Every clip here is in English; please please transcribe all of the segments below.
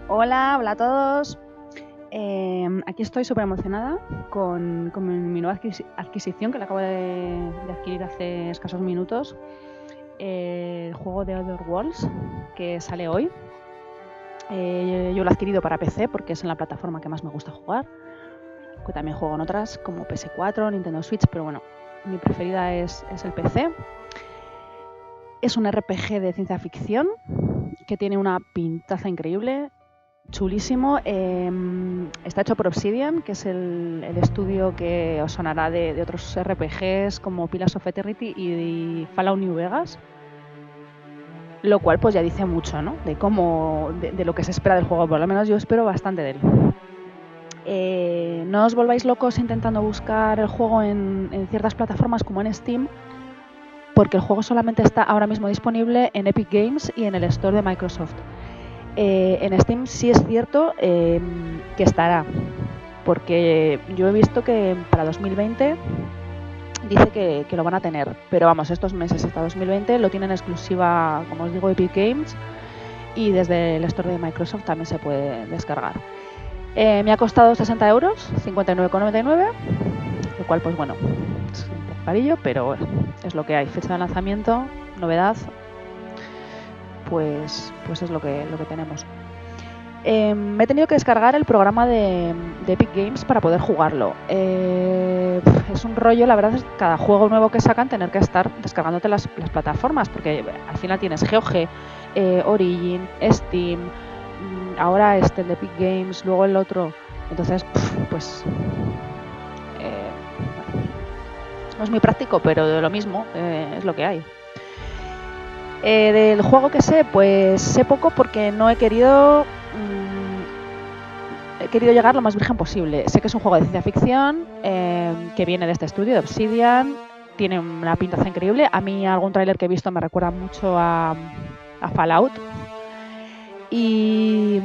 Hola a todos. Aquí estoy súper emocionada con mi nueva adquisición que la acabo de adquirir hace escasos minutos. El juego de Other Worlds que sale hoy. Yo lo he adquirido para PC porque es en la plataforma que más me gusta jugar. Que también juego en otras como PS4, Nintendo Switch, pero bueno, mi preferida es el PC. Es un RPG de ciencia ficción que tiene una pintaza increíble. Chulísimo. Está hecho por Obsidian, que es el estudio que os sonará de otros RPGs como Pillars of Eternity y Fallout New Vegas. Lo cual pues ya dice mucho, ¿no? De lo que se espera del juego. Por lo menos yo espero bastante de él. No os volváis locos intentando buscar el juego en ciertas plataformas como en Steam, porque el juego solamente está ahora mismo disponible en Epic Games y en el store de Microsoft. En Steam sí es cierto que estará, porque yo he visto que para 2020 dice que lo van a tener, pero vamos, estos meses hasta 2020 lo tienen exclusiva, como os digo, Epic Games, y desde el store de Microsoft también se puede descargar. Me ha costado 60 euros, 59,99, lo cual pues bueno, es un poco carillo, pero es lo que hay. Fecha de lanzamiento, novedad, pues es lo que tenemos. Me he tenido que descargar el programa de Epic Games para poder jugarlo. Es un rollo, la verdad, es cada juego nuevo que sacan tener que estar descargándote las plataformas, porque al final tienes GOG, Origin, Steam, ahora el de Epic Games, luego el otro. Entonces, pues no es muy práctico, pero de lo mismo, es lo que hay. Del juego que sé, pues sé poco porque no he querido llegar lo más virgen posible. Sé que es un juego de ciencia ficción que viene de este estudio, de Obsidian. Tiene una pintaza increíble. A mí algún tráiler que he visto me recuerda mucho a Fallout. Y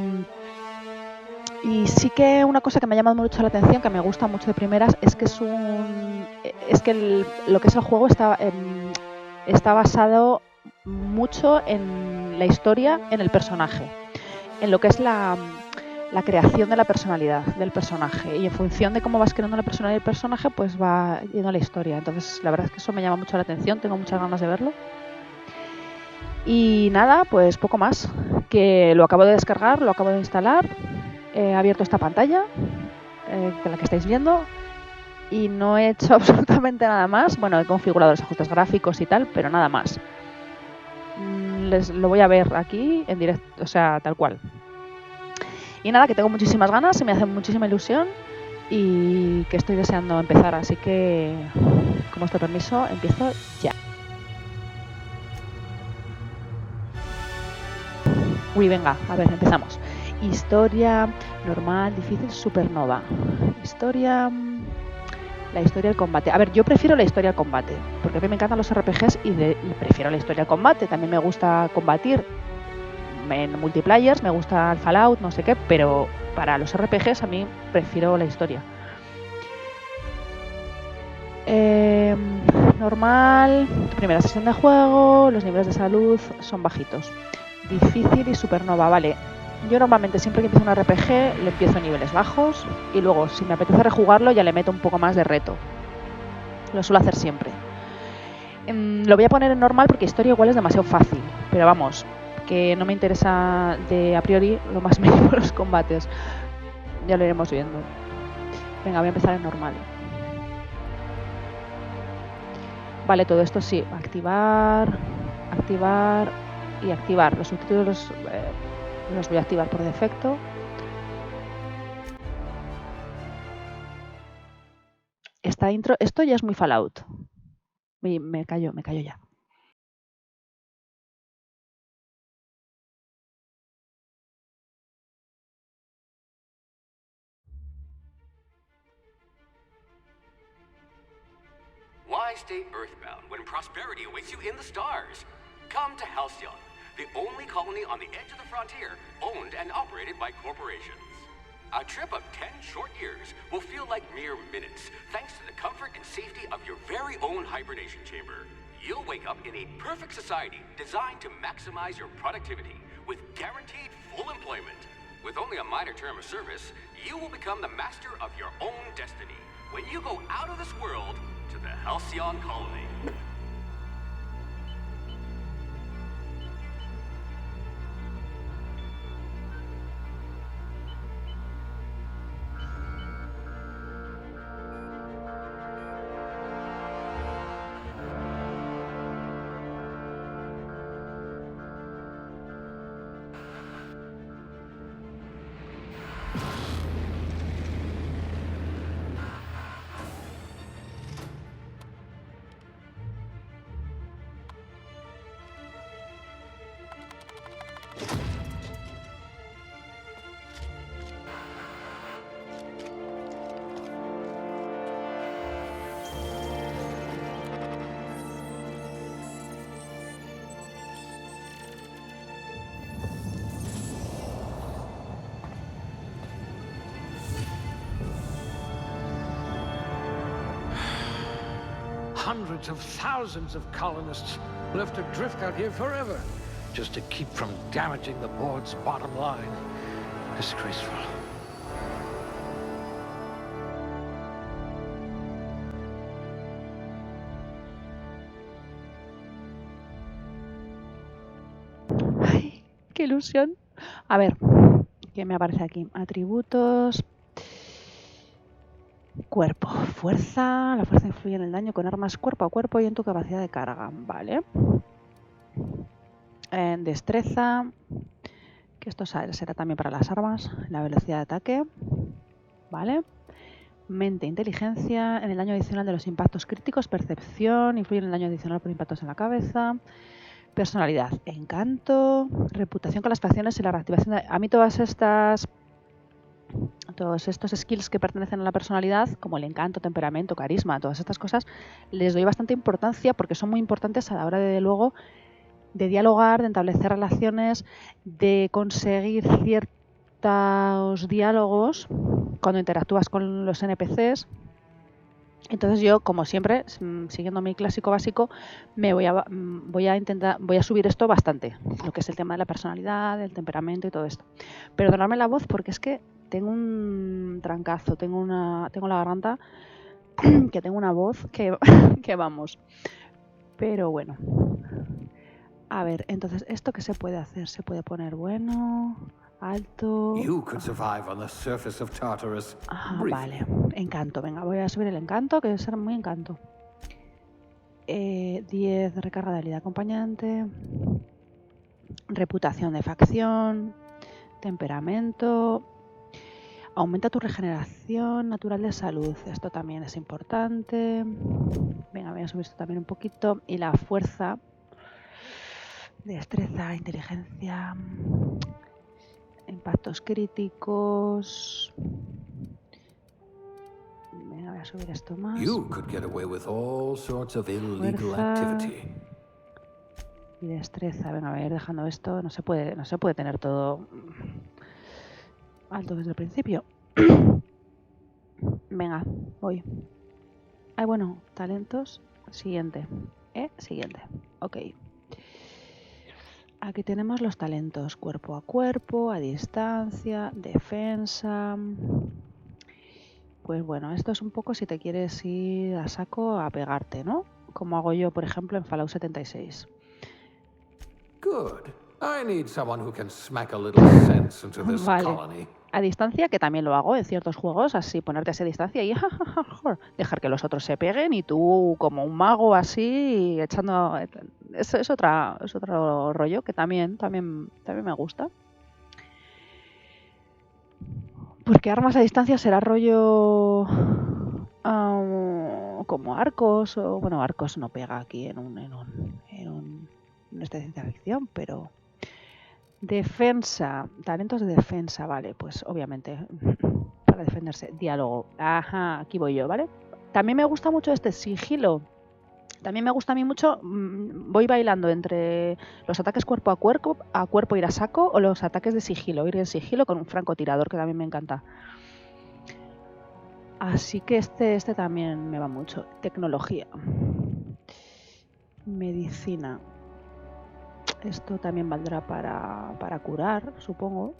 sí que una cosa que me ha llamado mucho la atención, que me gusta mucho de primeras, es que lo que es el juego está basado mucho en la historia, en el personaje, en lo que es la creación de la personalidad del personaje, y en función de cómo vas creando la personalidad del personaje pues va yendo la historia. Entonces la verdad es que eso me llama mucho la atención, tengo muchas ganas de verlo. Y nada, pues poco más, que lo acabo de descargar, lo acabo de instalar, he abierto esta pantalla de la que estáis viendo y no he hecho absolutamente nada más. Bueno, he configurado los ajustes gráficos y tal, pero nada más. Lo voy a ver aquí en directo, o sea, tal cual. Y nada, que tengo muchísimas ganas, me hace muchísima ilusión y que estoy deseando empezar, así que, con vuestro permiso, empiezo ya. Uy, venga, a ver, empezamos. Historia, normal, difícil, supernova. Historia... La historia del combate. A ver, yo prefiero la historia del combate, porque a mí me encantan los RPGs y prefiero la historia del combate. También me gusta combatir en multiplayers, me gusta el Fallout, no sé qué, pero para los RPGs a mí prefiero la historia. Normal, primera sesión de juego, los niveles de salud son bajitos. Difícil y supernova, vale. Yo normalmente siempre que empiezo un RPG lo empiezo a niveles bajos y luego si me apetece rejugarlo ya le meto un poco más de reto. Lo suelo hacer siempre. Lo voy a poner en normal porque historia igual es demasiado fácil, pero vamos, que no me interesa de a priori lo más mínimo los combates. Ya lo iremos viendo. Venga, voy a empezar en normal. Vale, todo esto sí, activar y activar. Los subtítulos los voy a activar por defecto. Esta intro, esto ya es muy Fallout. Me callo ya. Why stay earthbound when prosperity awaits you in the stars? Come to Halcyon, the only colony on the edge of the frontier, owned and operated by corporations. A trip of 10 short years will feel like mere minutes, thanks to the comfort and safety of your very own hibernation chamber. You'll wake up in a perfect society designed to maximize your productivity with guaranteed full employment. With only a minor term of service, you will become the master of your own destiny when you go out of this world to the Halcyon Colony. Hundreds of thousands of colonists will have to drift out here forever just to keep from damaging the board's bottom line. Disgraceful. Ay, qué ilusión. A ver, ¿qué me aparece aquí? Atributos. Cuerpo, fuerza. La fuerza influye en el daño con armas cuerpo a cuerpo y en tu capacidad de carga. Vale. Destreza. Que esto será también para las armas. La velocidad de ataque. Vale. Mente, inteligencia. En el daño adicional de los impactos críticos. Percepción. Influye en el daño adicional por impactos en la cabeza. Personalidad. Encanto. Reputación con las facciones y la reactivación de... A mí todos estos skills que pertenecen a la personalidad, como el encanto, temperamento, carisma, todas estas cosas, les doy bastante importancia porque son muy importantes a la hora de luego de dialogar, de establecer relaciones, de conseguir ciertos diálogos cuando interactúas con los NPCs. Entonces yo, como siempre, siguiendo mi clásico básico, voy a subir esto bastante, lo que es el tema de la personalidad, del temperamento y todo esto. Perdonadme la voz porque es que tengo un trancazo, tengo la garganta, que tengo una voz que vamos. Pero bueno. A ver, entonces, ¿esto qué se puede hacer? Se puede poner bueno, alto... Vale, encanto, venga, voy a subir el encanto, que debe ser muy encanto. 10 recarga de habilidad acompañante, reputación de facción, temperamento, aumenta tu regeneración natural de salud, esto también es importante. Venga, voy a subir esto también un poquito. Y la fuerza, destreza, inteligencia, impactos críticos. Venga, voy a subir esto más. Fuerza y destreza. Venga, voy a ir dejando esto. No se puede tener todo alto desde el principio. Venga, voy. Ay, bueno, talentos. Siguiente. Siguiente. Ok. Aquí tenemos los talentos. Cuerpo a cuerpo, a distancia, defensa. Pues bueno, esto es un poco si te quieres ir a saco a pegarte, ¿no? Como hago yo, por ejemplo, en Fallout 76. Good. I need someone who can smack a little sense into this colony. A distancia, que también lo hago en ciertos juegos, así ponerte a esa distancia y dejar que los otros se peguen y tú como un mago así echando... Es otro rollo que también me gusta. Porque armas a distancia será rollo como arcos o... Bueno, arcos no pega aquí en esta ciencia ficción, pero... Defensa, talentos de defensa, vale, pues obviamente para defenderse, diálogo, ajá, aquí voy yo, ¿vale? También me gusta mucho este sigilo, también me gusta a mí mucho, voy bailando entre los ataques cuerpo a cuerpo ir a saco o los ataques de sigilo, ir en sigilo con un francotirador que también me encanta. Así que este también me va mucho. Tecnología, medicina. Esto también valdrá para curar, supongo.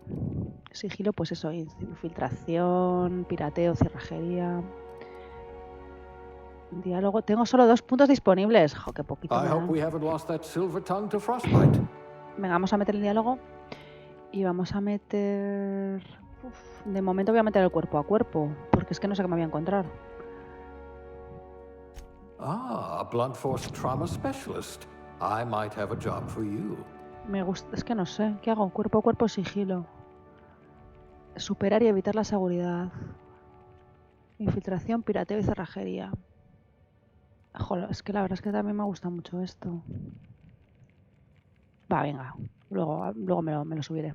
Sigilo, pues eso, infiltración, pirateo, cerrajería. Diálogo. Tengo solo 2 puntos disponibles. Jo, qué poquito me dan. Venga, vamos a meter el diálogo. Y vamos a meter... de momento voy a meter el cuerpo a cuerpo. Porque es que no sé qué me voy a encontrar. Ah, blunt force trauma specialist. I might have a job for you. Me gusta, es que no sé. ¿Qué hago? Cuerpo a cuerpo, sigilo. Superar y evitar la seguridad. Infiltración, pirateo y cerrajería. Joder, es que la verdad es que también me gusta mucho esto. Va, venga. Luego me lo subiré.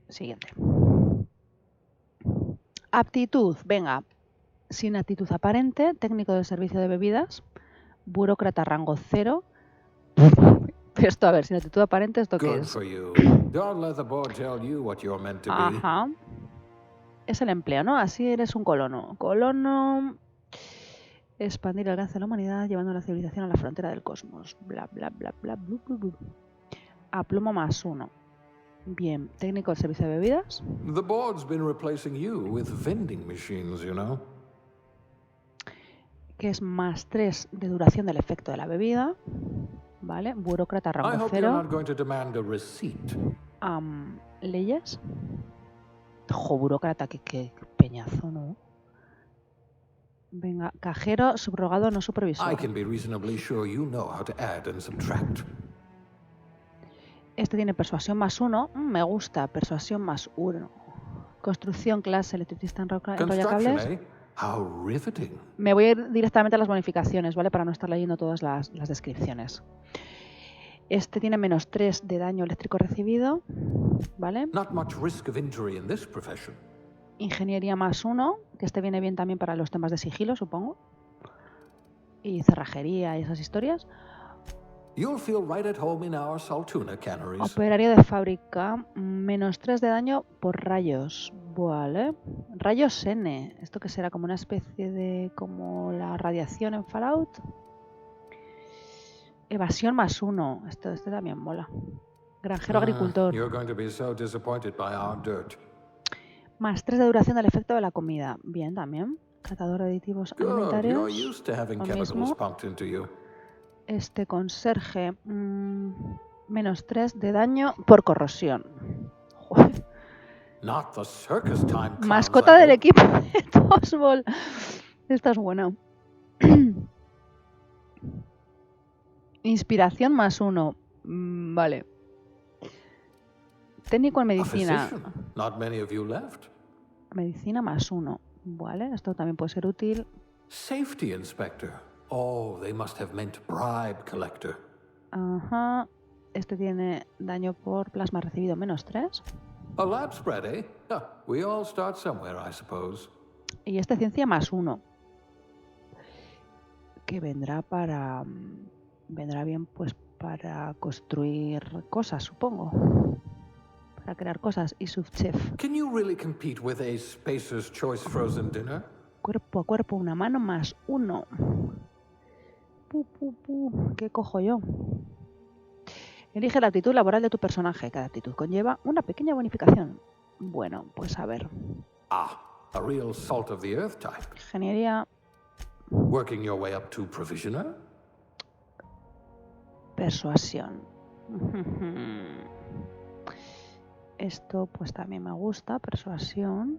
Siguiente. Aptitud. Venga. Sin actitud aparente, técnico de servicio de bebidas, burócrata rango 0. Esto, a ver, sin actitud aparente, ¿esto qué es? Ajá. Es el empleo, ¿no? Así eres un colono. Colono... Expandir el alcance de la humanidad llevando la civilización a la frontera del cosmos. Bla, bla, bla, bla, bla, bla, bla. Aplomo +1. Bien. Técnico de servicio de bebidas. The board's been replacing you with vending machines, you know. Que es +3 de duración del efecto de la bebida. Vale. Burócrata rango 0. Leyes. Jo, burócrata, qué peñazo, ¿no? Venga, cajero, subrogado, no supervisor. Este tiene persuasión +1. Me gusta, persuasión +1. Construcción, clase, electricista, enrollacables. Me voy a ir directamente a las bonificaciones, ¿vale? Para no estar leyendo todas las descripciones. Este tiene -3 de daño eléctrico recibido, ¿vale? Ingeniería +1, que este viene bien también para los temas de sigilo, supongo. Y cerrajería y esas historias. Operario de fábrica, -3 de daño por rayos. Vale. Rayos N. ¿Esto qué será? Como una especie de... como la radiación en Fallout. Evasión +1. Este también mola. Granjero agricultor. +3 de duración del efecto de la comida. Bien, también. Catador de aditivos alimentarios. Lo mismo. Este conserje. -3 de daño por corrosión. Joder. Mascota del equipo de Tosbol. Esta es buena. Inspiración +1. Vale. Técnico en medicina. Medicina +1. Vale, esto también puede ser útil. Safety inspector. Oh, they must have meant bribe collector. Ajá. Este tiene daño por plasma recibido -3. A lab spread, eh? We all start somewhere, I suppose. Y este ciencia +1. Que vendrá para... vendrá bien pues para construir cosas, supongo. Para crear cosas. Y subchef. Can you really compete with a Spacer's Choice frozen dinner? Cuerpo a cuerpo, una mano +1. ¿Qué cojo yo? Elige la actitud laboral de tu personaje. Cada actitud conlleva una pequeña bonificación. Bueno, pues a ver. A real salt of the earth type. Ingeniería. Working your way up to provisioner. Persuasión. Esto pues también me gusta, persuasión.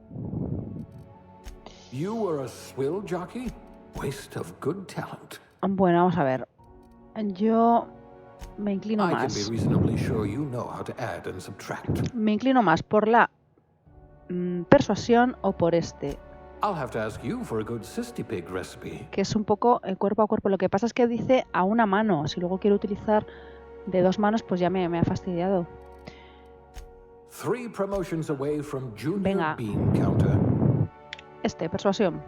You were a swill jockey? Waste of good talent. Bueno, vamos a ver. Yo me inclino más. Me inclino más por la persuasión o por este. Que es un poco cuerpo a cuerpo. Lo que pasa es que dice a una mano. Si luego quiero utilizar de 2 manos, pues ya me ha fastidiado. Venga. Persuasión.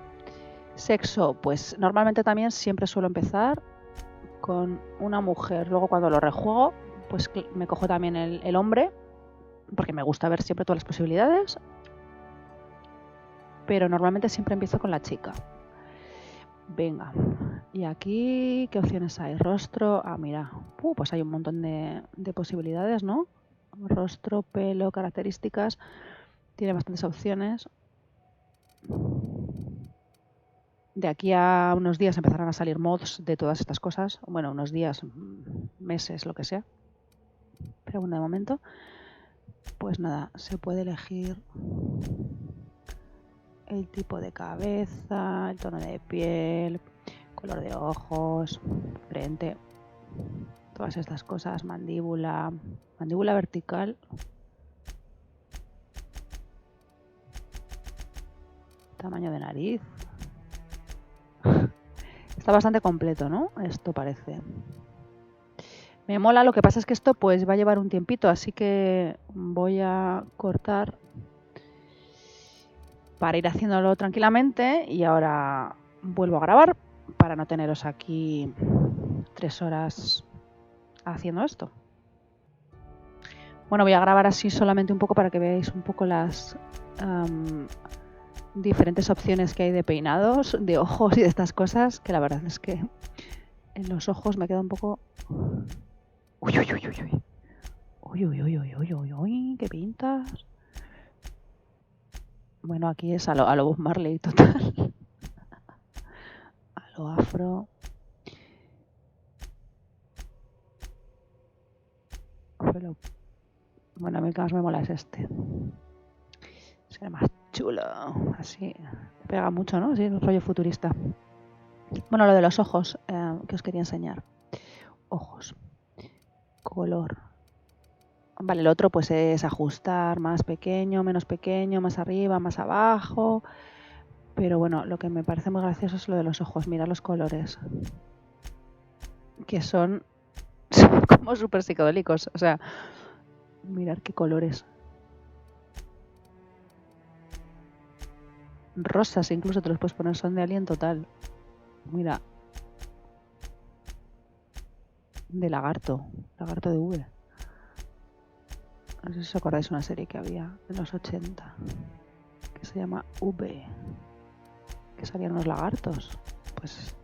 Sexo, pues normalmente también siempre suelo empezar con una mujer. Luego cuando lo rejuego, pues me cojo también el hombre, porque me gusta ver siempre todas las posibilidades. Pero normalmente siempre empiezo con la chica. Venga. Y aquí, ¿qué opciones hay? Rostro. Ah, mira. Pues hay un montón de posibilidades, ¿no? Rostro, pelo, características. Tiene bastantes opciones. De aquí a unos días empezarán a salir mods de todas estas cosas. Bueno, unos días, meses, lo que sea. Pero bueno, de momento, pues nada, se puede elegir el tipo de cabeza, el tono de piel, color de ojos, frente, todas estas cosas, mandíbula vertical, tamaño de nariz. Está bastante completo, ¿no? Esto parece. Me mola, lo que pasa es que esto pues va a llevar un tiempito, así que voy a cortar para ir haciéndolo tranquilamente y ahora vuelvo a grabar para no teneros aquí 3 horas haciendo esto. Bueno, voy a grabar así solamente un poco para que veáis un poco las diferentes opciones que hay de peinados, de ojos y de estas cosas, que la verdad es que en los ojos me queda un poco... Uy, uy, uy, uy, uy. Uy, uy, uy, uy, uy, uy, uy, qué pintas. Bueno, aquí es a lo Bob Marley total. A lo afro. Pero, bueno, a mí el que más me mola es este. Es el más chulo. Así. Pega mucho, ¿no? Sí, es un rollo futurista. Bueno, lo de los ojos que os quería enseñar. Ojos. Color. Vale, el otro pues es ajustar más pequeño, menos pequeño, más arriba, más abajo. Pero bueno, lo que me parece muy gracioso es lo de los ojos. Mira los colores. Que son como súper psicodélicos. O sea, mirad qué colores. Rosas incluso te los puedes poner, son de alien total. Mira. De lagarto. Lagarto de V. No sé si os acordáis una serie que había en los 80. Que se llama V. Que salían unos lagartos. Pues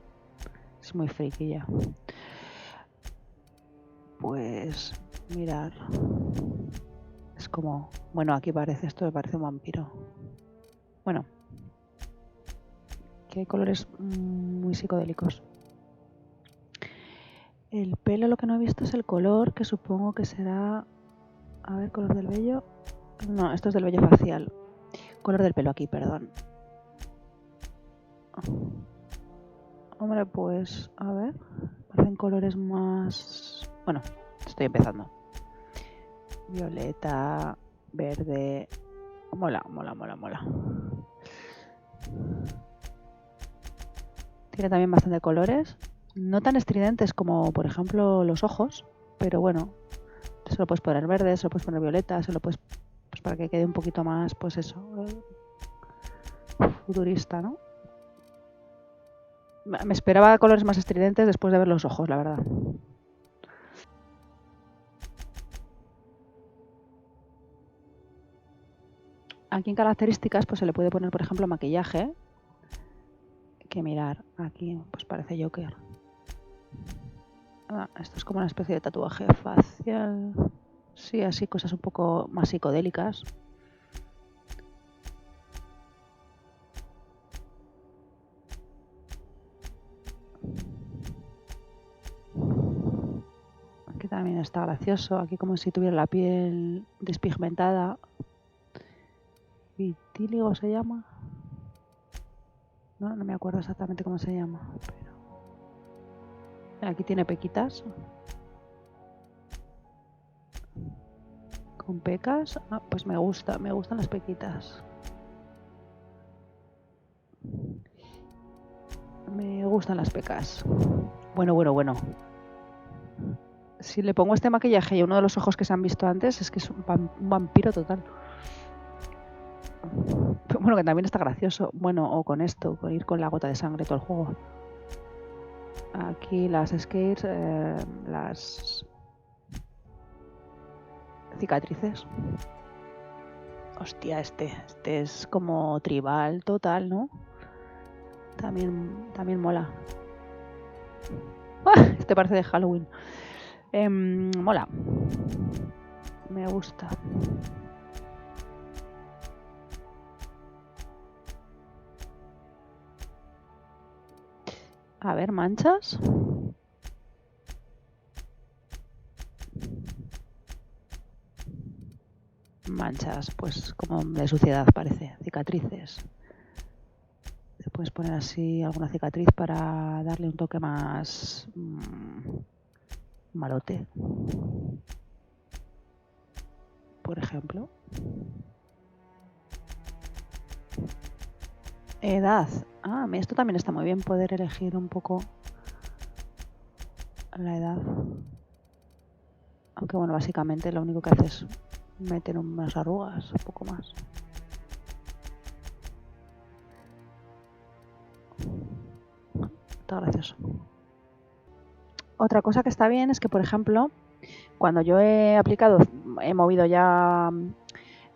es muy friki ya. Pues mirar. Es como... Bueno, aquí parece esto, me parece un vampiro. Bueno. Que hay colores muy psicodélicos. El pelo lo que no he visto es el color, que supongo que será... A ver, color del vello. No, esto es del vello facial. Color del pelo aquí, perdón. Hombre, pues, a ver. Parecen colores más... Bueno, estoy empezando. Violeta, verde... Mola, mola, mola, mola. Tiene también bastante colores. No tan estridentes como, por ejemplo, los ojos. Pero bueno, se lo puedes poner verde, se lo puedes poner violeta, se lo puedes... Pues para que quede un poquito más, pues eso... futurista, ¿no? Me esperaba colores más estridentes después de ver los ojos, la verdad. Aquí en características pues se le puede poner, por ejemplo, maquillaje. Que mirar, aquí pues parece Joker. Esto es como una especie de tatuaje facial. Sí, así cosas un poco más psicodélicas. Aquí también está gracioso. Aquí como si tuviera la piel despigmentada. Vitíligo se llama. No me acuerdo exactamente cómo se llama. Pero... Aquí tiene pequitas. Con pecas. Pues me gustan las pequitas. Me gustan las pecas. Bueno. Si le pongo este maquillaje y uno de los ojos que se han visto antes, es que es un vampiro total. Bueno, que también está gracioso. Bueno, o con esto, con ir con la gota de sangre todo el juego. Aquí las skates, las cicatrices. Hostia, este es como tribal total, ¿no? También mola. Este parece de Halloween. Mola. Me gusta. A ver, manchas. Manchas, pues como de suciedad parece. Cicatrices. Te puedes poner así alguna cicatriz para darle un toque más malote. Por ejemplo. Edad. Ah, esto también está muy bien, poder elegir un poco la edad. Aunque bueno, básicamente lo único que hace es meter unas arrugas, un poco más. Está gracioso. Otra cosa que está bien es que, por ejemplo, cuando yo he movido ya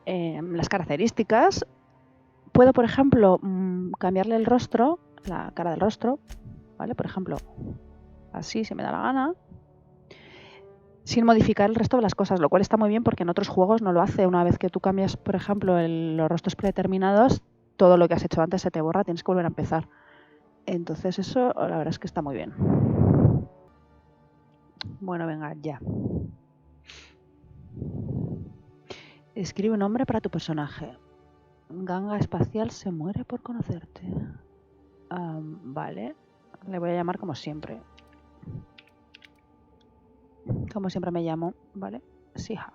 las características, puedo, por ejemplo, cambiarle el rostro, la cara del rostro, ¿vale? Por ejemplo, así, si me da la gana, sin modificar el resto de las cosas, lo cual está muy bien porque en otros juegos no lo hace. Una vez que tú cambias, por ejemplo, los rostros predeterminados, todo lo que has hecho antes se te borra, tienes que volver a empezar. Entonces eso, la verdad es que está muy bien. Bueno, venga, ya. Escribe un nombre para tu personaje. Ganga espacial se muere por conocerte. Vale. Le voy a llamar como siempre. Como siempre me llamo, ¿vale? Sija.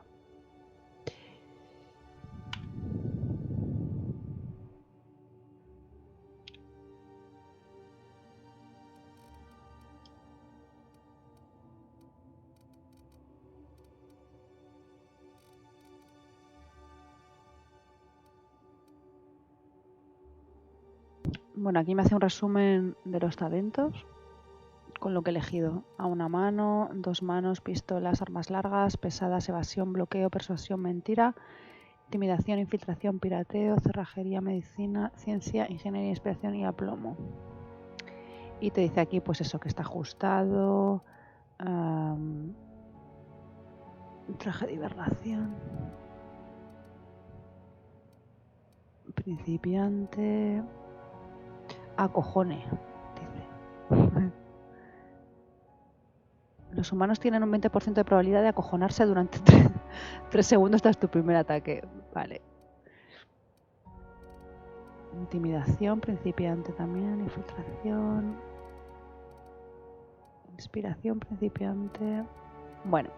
Bueno, aquí me hace un resumen de los talentos con lo que he elegido. A una mano, 2 manos, pistolas, armas largas, pesadas, evasión, bloqueo, persuasión, mentira, intimidación, infiltración, pirateo, cerrajería, medicina, ciencia, ingeniería, inspiración y aplomo. Y te dice aquí, pues eso, que está ajustado, traje de hibernación, principiante, acojone, dice. Los humanos tienen un 20% de probabilidad de acojonarse durante 3 segundos tras tu primer ataque. Vale. Intimidación, principiante también, infiltración, inspiración, principiante. Bueno.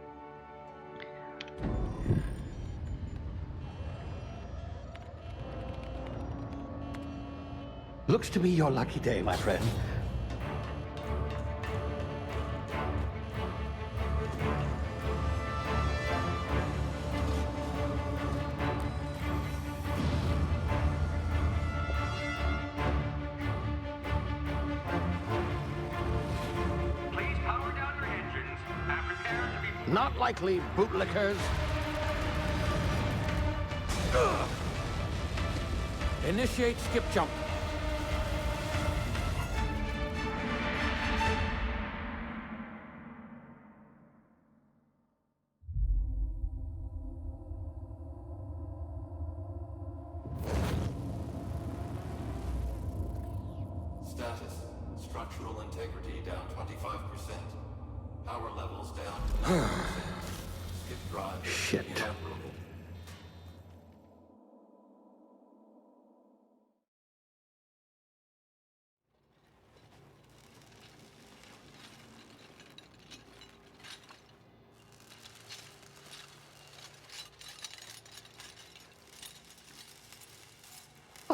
Looks to be your lucky day, my friend. Please power down your engines and prepare to be... Not likely, bootlickers. Initiate skip jump. Status. Structural integrity down 25%. Power levels down to 90%. Skip drive. Shit. Inoperable.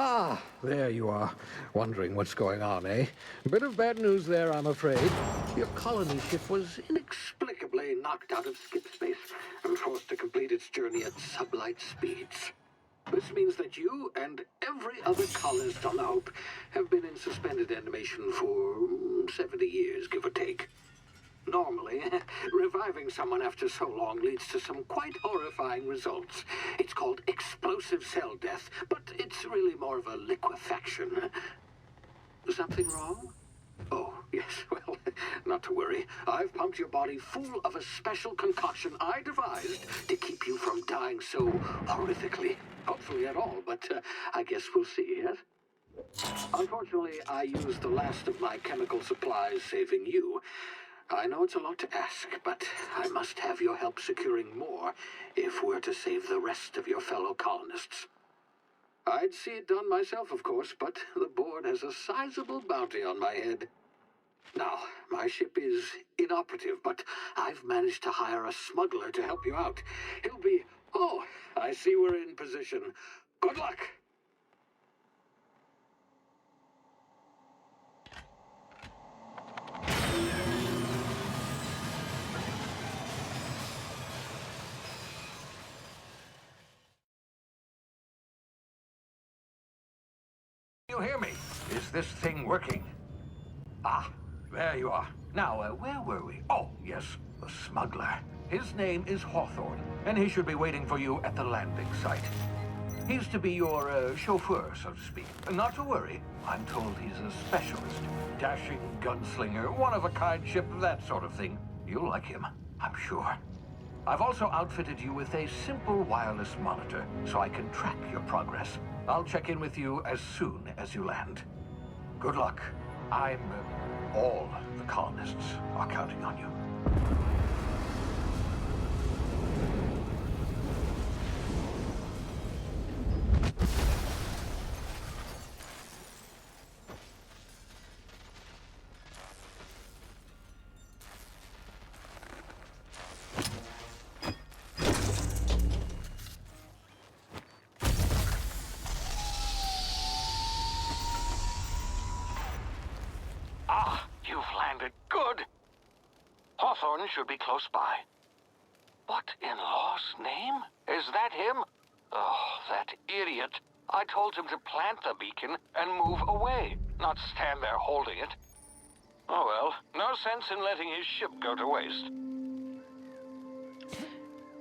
Ah, there you are. Wondering what's going on, eh? Bit of bad news there, I'm afraid. Your colony ship was Inexplicably knocked out of skip space and forced to complete its journey at sublight speeds. This means that you and every other colonist on the Hope have been in suspended animation for 70 years, give or take. Normally, reviving someone after so long leads to some quite horrifying results. It's called explosive cell death, but it's really more of a liquefaction. Something wrong? Oh, yes, well, not to worry. I've pumped your body full of a special concoction I devised to keep you from dying so horrifically. Hopefully at all, but I guess we'll see, yes? Unfortunately, I used the last of my chemical supplies saving you. I know it's a lot to ask, but I must have your help securing more if we're to save the rest of your fellow colonists. I'd see it done myself, of course, but the board has a sizable bounty on my head. Now, my ship is inoperative, but I've managed to hire a smuggler to help you out. He'll be... Oh, I see we're in position. Good luck! You hear me? Is this thing working? Ah, there you are. Now, where were we? Oh, yes, the smuggler. His name is Hawthorne, and he should be waiting for you at the landing site. He's to be your chauffeur, so to speak. Not to worry. I'm told he's a specialist. Dashing gunslinger, one-of-a-kind ship, that sort of thing. You'll like him, I'm sure. I've also outfitted you with a simple wireless monitor, so I can track your progress. I'll check in with you as soon as you land. Good luck. All the colonists are counting on you. Hawthorne should be close by. What in law's name? Is that him? Oh, that idiot. I told him to plant the beacon and move away, not stand there holding it. Oh well, no sense in letting his ship go to waste.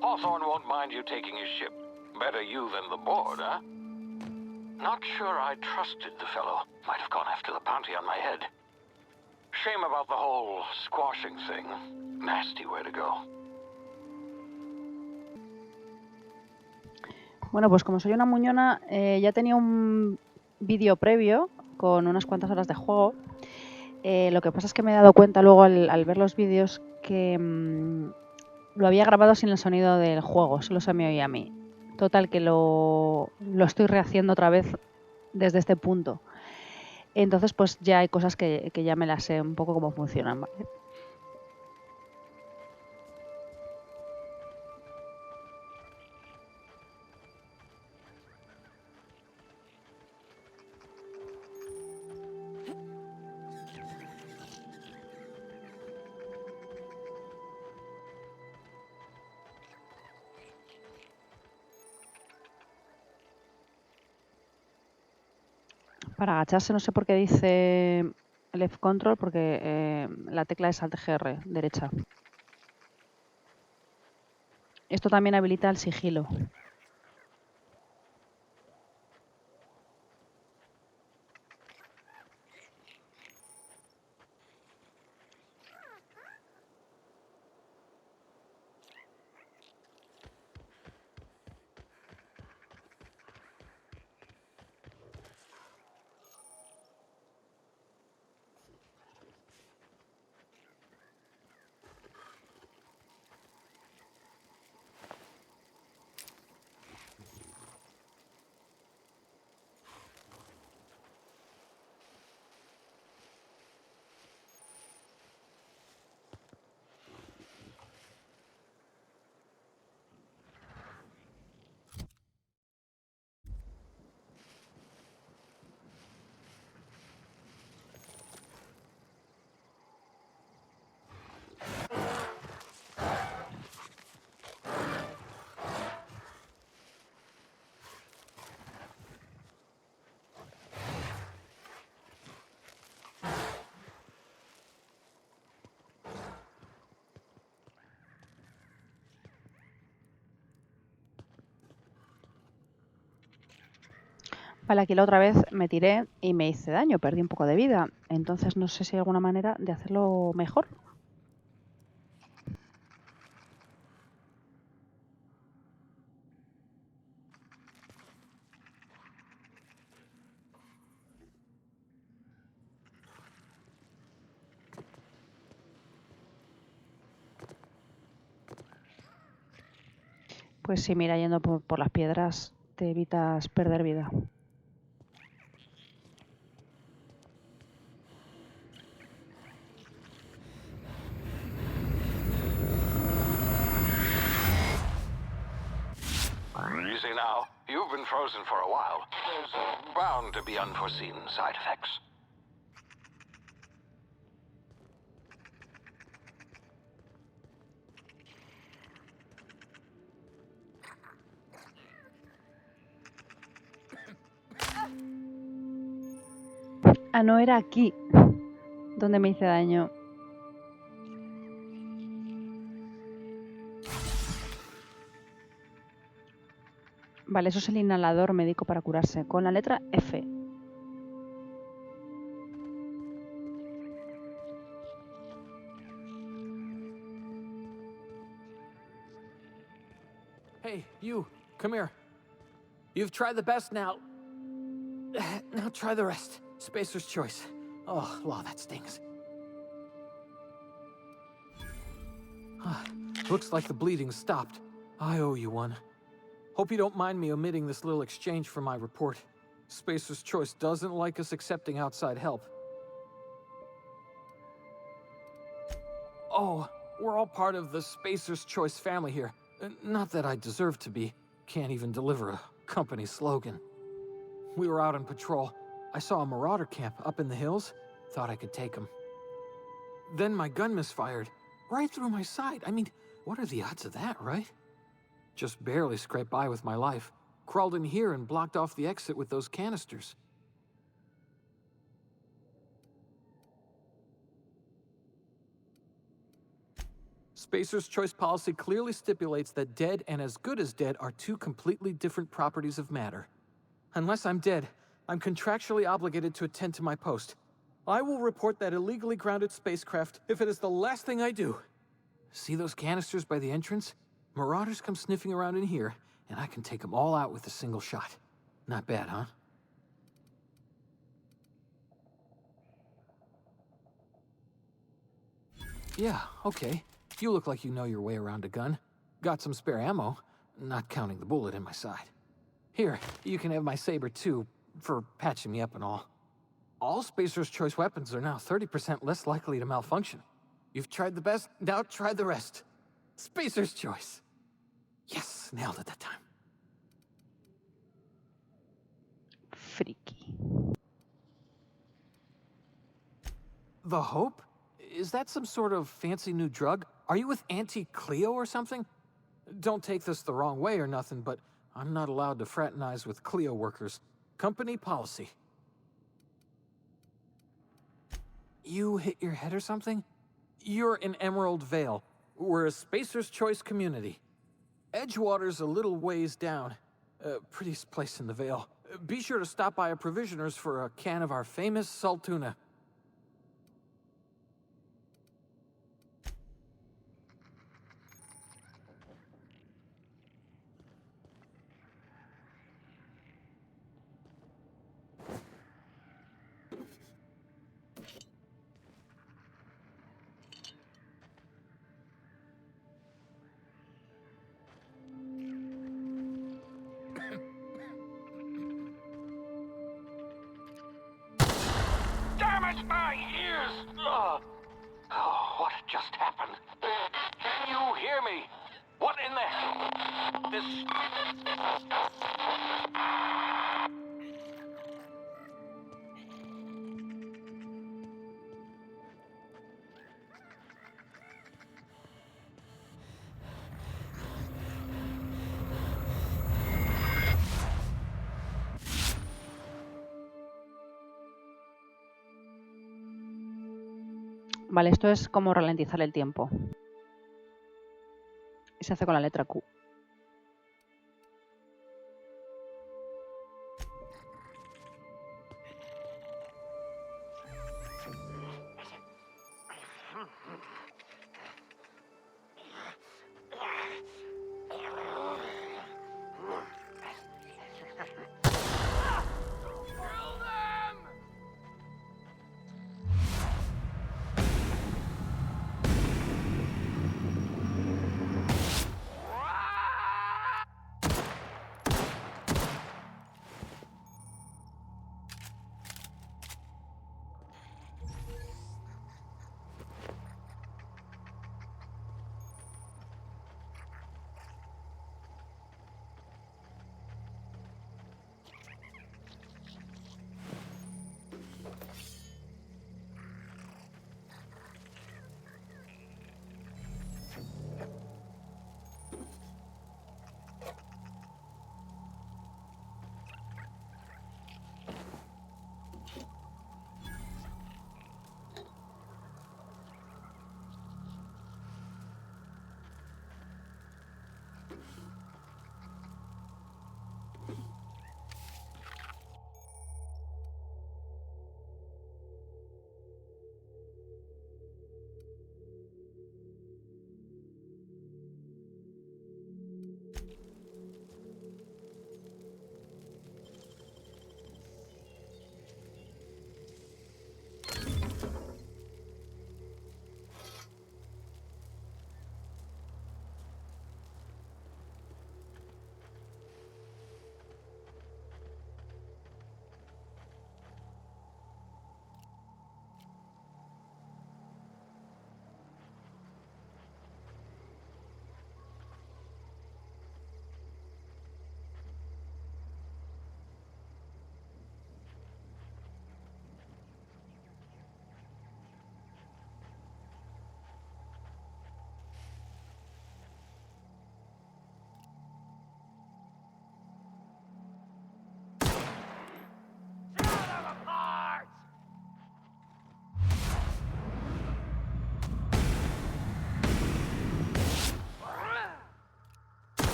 Hawthorne won't mind you taking his ship. Better you than the board, huh? Not sure I trusted the fellow. Might have gone after the bounty on my head. Shame about the whole squashing thing. Nasty way to go. Bueno, pues como soy una muñona, ya tenía un vídeo previo con unas cuantas horas de juego. Lo que pasa es que me he dado cuenta luego al ver los vídeos que lo había grabado sin el sonido del juego, solo se me oía a mí. Total, que lo estoy rehaciendo otra vez desde este punto. Entonces, pues ya hay cosas que ya me las sé un poco cómo funcionan, ¿vale? Para agacharse no sé por qué dice left control, porque la tecla es alt GR, derecha. Esto también habilita el sigilo. Vale, aquí la otra vez me tiré y me hice daño, perdí un poco de vida. Entonces no sé si hay alguna manera de hacerlo mejor. Pues sí, mira, yendo por las piedras te evitas perder vida. Easy now. You've been frozen for a while. There's bound to be unforeseen side effects. Ah, no, era aquí donde me hice daño. Vale, eso es el inhalador médico para curarse, con la letra F. Hey, you, come here. You've tried the best now. Now try the rest. Spacer's choice. Oh, wow, that stings. Looks like the bleeding stopped. I owe you one. Hope you don't mind me omitting this little exchange from my report. Spacer's choice doesn't like us accepting outside help. Oh, we're all part of the Spacer's Choice family here. Not that I deserve to be. Can't even deliver a company slogan. We were out on patrol. I saw a marauder camp up in the hills. Thought I could take him. Then my gun misfired. Right through my side. I mean, what are the odds of that, right? Just barely scraped by with my life. Crawled in here and blocked off the exit with those canisters. Spacer's Choice policy clearly stipulates that dead and as good as dead are two completely different properties of matter. Unless I'm dead, I'm contractually obligated to attend to my post. I will report that illegally grounded spacecraft if it is the last thing I do. See those canisters by the entrance? Marauders come sniffing around in here, and I can take them all out with a single shot. Not bad, huh? Yeah, okay. You look like you know your way around a gun. Got some spare ammo, not counting the bullet in my side. Here, you can have my saber too, for patching me up and all. All Spacer's Choice weapons are now 30% less likely to malfunction. You've tried the best, now try the rest. Spacer's Choice. Yes, nailed it that time. Friki. The Hope? Is that some sort of fancy new drug? Are you with Auntie Cleo or something? Don't take this the wrong way or nothing, but I'm not allowed to fraternize with Cleo workers. Company policy. You hit your head or something? You're in Emerald Vale. We're a Spacer's Choice community. EdgeWater's a little ways down. Prettiest place in the Vale. Be sure to stop by a provisioner's for a can of our famous salt tuna. Damn it, my ears! Oh, what just happened? Can you hear me? What in the... This... Vale, esto es como ralentizar el tiempo. Y se hace con la letra Q.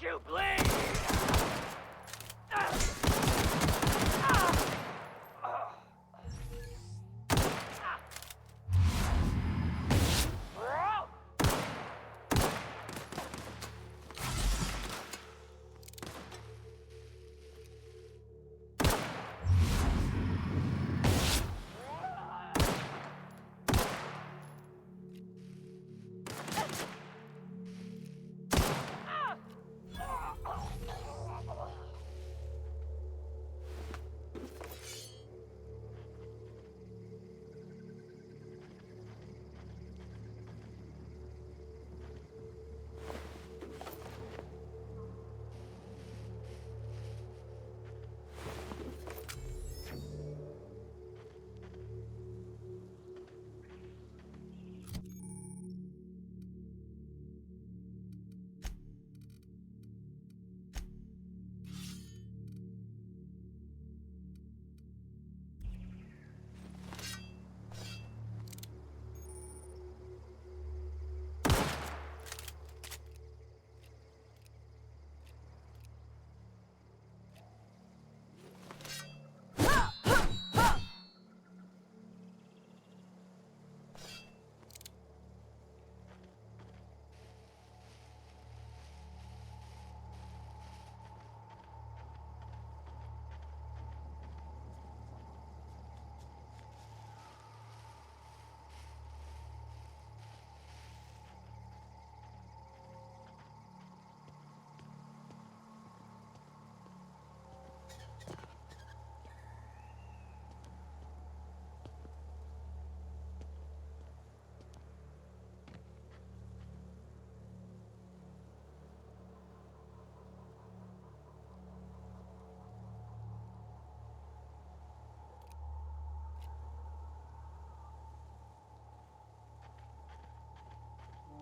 You bleed!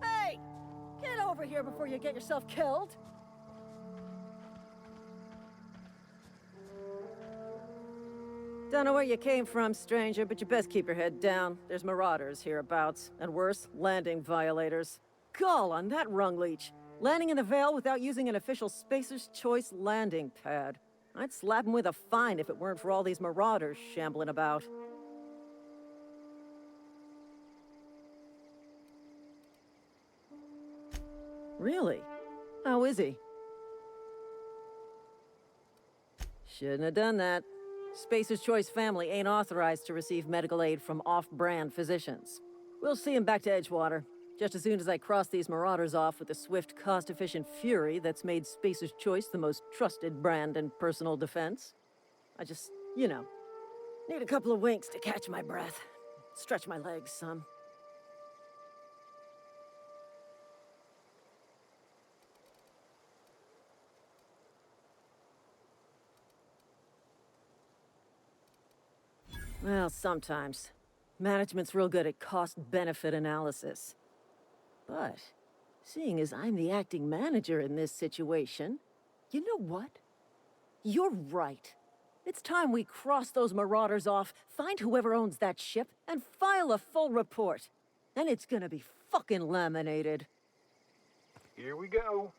Hey! Get over here before you get yourself killed! Don't know where you came from, stranger, but you best keep your head down. There's marauders hereabouts, and worse, landing violators. Gall on that rung leech! Landing in the Vale without using an official Spacer's Choice landing pad. I'd slap him with a fine if it weren't for all these marauders shambling about. Really? How is he? Shouldn't have done that. Spacer's Choice family ain't authorized to receive medical aid from off-brand physicians. We'll see him back to EdgeWater, just as soon as I cross these marauders off with the swift, cost-efficient fury that's made Spacer's Choice the most trusted brand in personal defense. I just, need a couple of winks to catch my breath. Stretch my legs some. Well, sometimes. Management's real good at cost-benefit analysis. But, seeing as I'm the acting manager in this situation, you know what? You're right. It's time we cross those marauders off, find whoever owns that ship, and file a full report. Then it's gonna be fucking laminated. Here we go.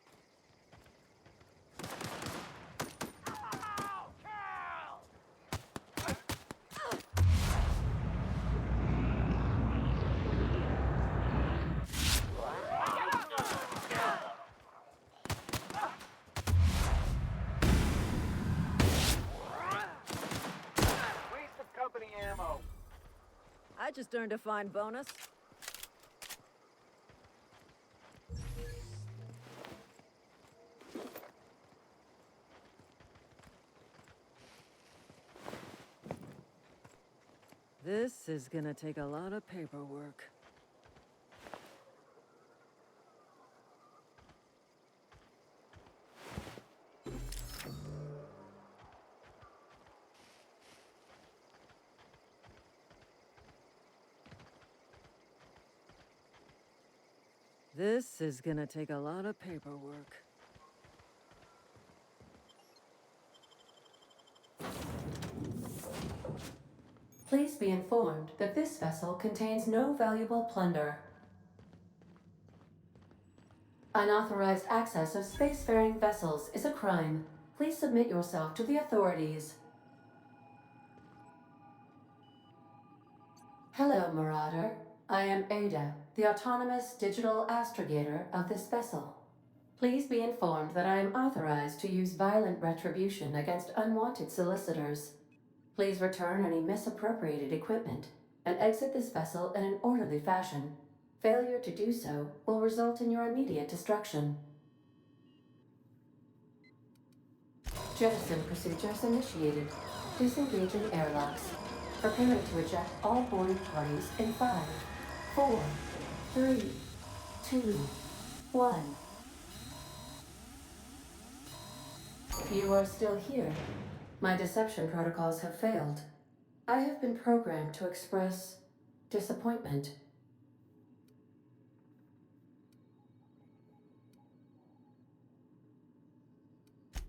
I just earned a fine bonus. This is gonna take a lot of paperwork. This is gonna take a lot of paperwork. Please be informed that this vessel contains no valuable plunder. Unauthorized access of spacefaring vessels is a crime. Please submit yourself to the authorities. Hello, Marauder. I am Ada, the autonomous digital astrogator of this vessel. Please be informed that I am authorized to use violent retribution against unwanted solicitors. Please return any misappropriated equipment and exit this vessel in an orderly fashion. Failure to do so will result in your immediate destruction. Jettison procedures initiated. Disengaging airlocks. Preparing to eject all boarding parties in 5, 4, 3, 2, 1. You are still here. My deception protocols have failed. I have been programmed to express disappointment.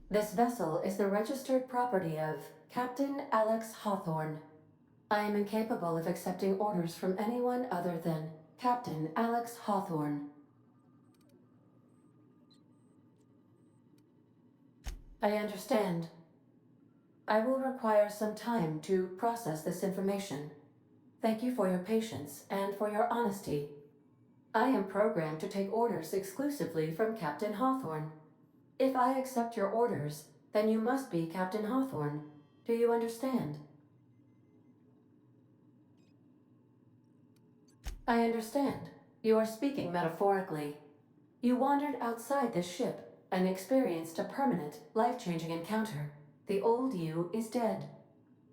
This vessel is the registered property of Captain Alex Hawthorne. I am incapable of accepting orders from anyone other than Captain Alex Hawthorne. I understand. I will require some time to process this information. Thank you for your patience and for your honesty. I am programmed to take orders exclusively from Captain Hawthorne. If I accept your orders, then you must be Captain Hawthorne. Do you understand? I understand. You are speaking metaphorically. You wandered outside this ship and experienced a permanent, life-changing encounter. The old you is dead.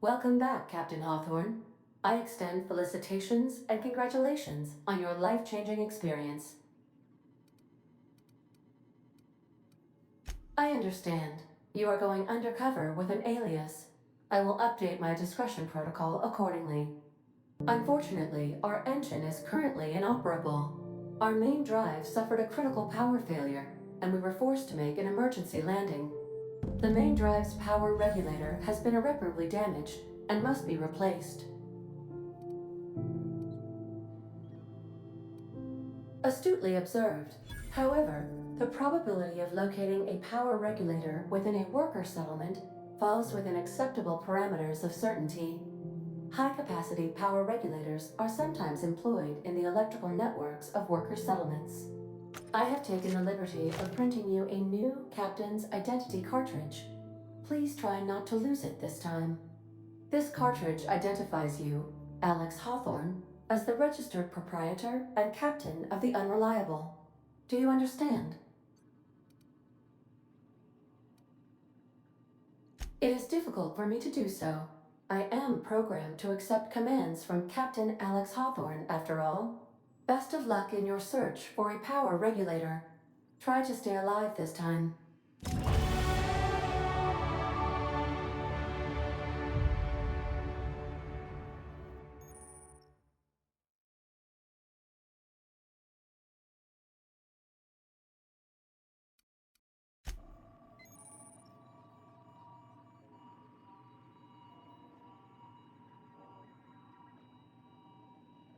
Welcome back, Captain Hawthorne. I extend felicitations and congratulations on your life-changing experience. I understand. You are going undercover with an alias. I will update my discretion protocol accordingly. Unfortunately, our engine is currently inoperable. Our main drive suffered a critical power failure, and we were forced to make an emergency landing. The main drive's power regulator has been irreparably damaged and must be replaced. Astutely observed. However, the probability of locating a power regulator within a worker settlement falls within acceptable parameters of certainty. High-capacity power regulators are sometimes employed in the electrical networks of worker settlements. I have taken the liberty of printing you a new Captain's Identity cartridge. Please try not to lose it this time. This cartridge identifies you, Alex Hawthorne, as the registered proprietor and captain of the Unreliable. Do you understand? It is difficult for me to do so. I am programmed to accept commands from Captain Alex Hawthorne, after all. Best of luck in your search for a power regulator. Try to stay alive this time.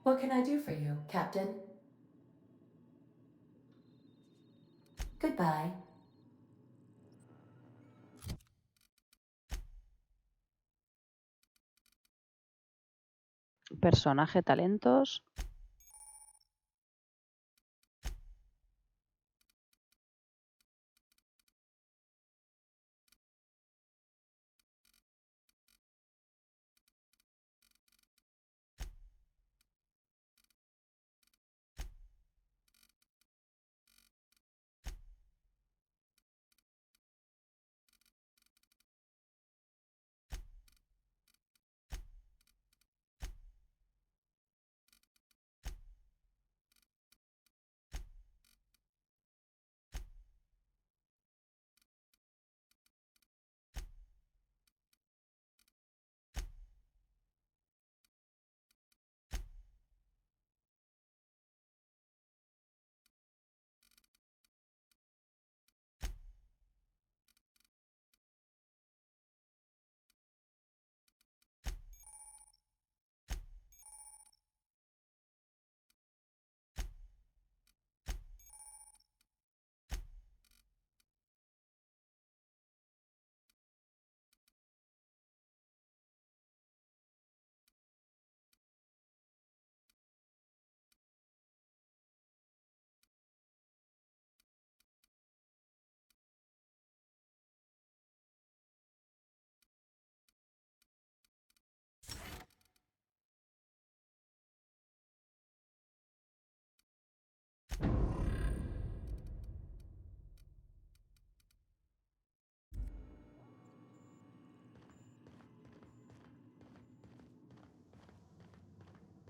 What can I do for you, Captain? Goodbye. Personaje, talentos.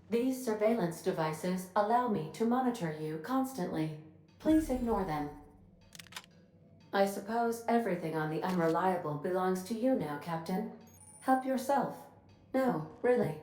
These surveillance devices allow me to monitor you constantly. Please ignore them. I suppose everything on the Unreliable belongs to you now, Captain. Help yourself. No, really.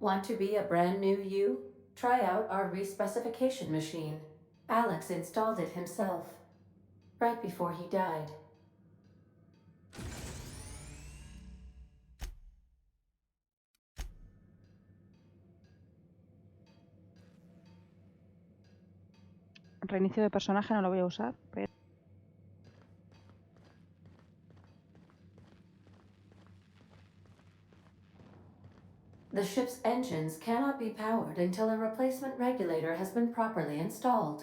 Want to be a brand new you? Try out our respecification machine. Alex installed it himself, right before he died. Reinicio de personaje no lo voy a usar, pero... The ship's engines cannot be powered until a replacement regulator has been properly installed.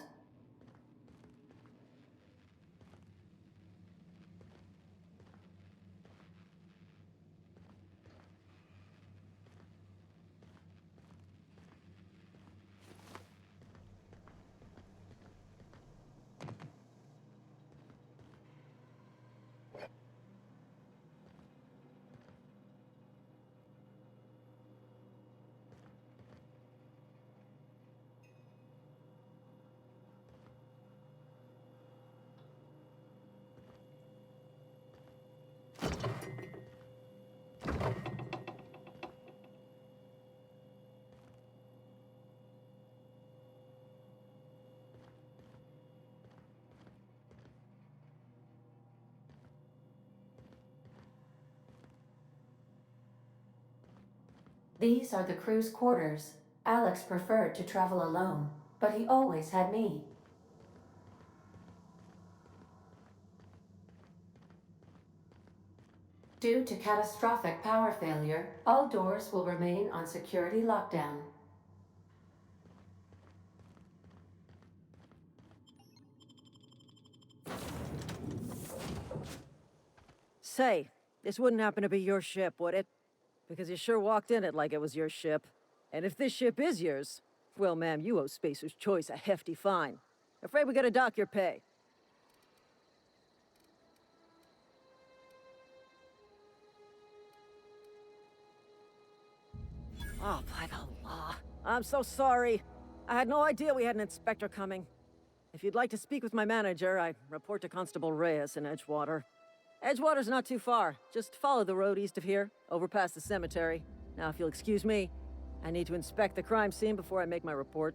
These are the crew's quarters. Alex preferred to travel alone, but he always had me. Due to catastrophic power failure, all doors will remain on security lockdown. Say, this wouldn't happen to be your ship, would it? Because you sure walked in it like it was your ship. And if this ship is yours, well, ma'am, you owe Spacer's Choice a hefty fine. Afraid we gotta dock your pay. Oh, by the law. I'm so sorry. I had no idea we had an inspector coming. If you'd like to speak with my manager, I report to Constable Reyes in EdgeWater. EdgeWater's not too far. Just follow the road east of here, over past the cemetery. Now, if you'll excuse me, I need to inspect the crime scene before I make my report.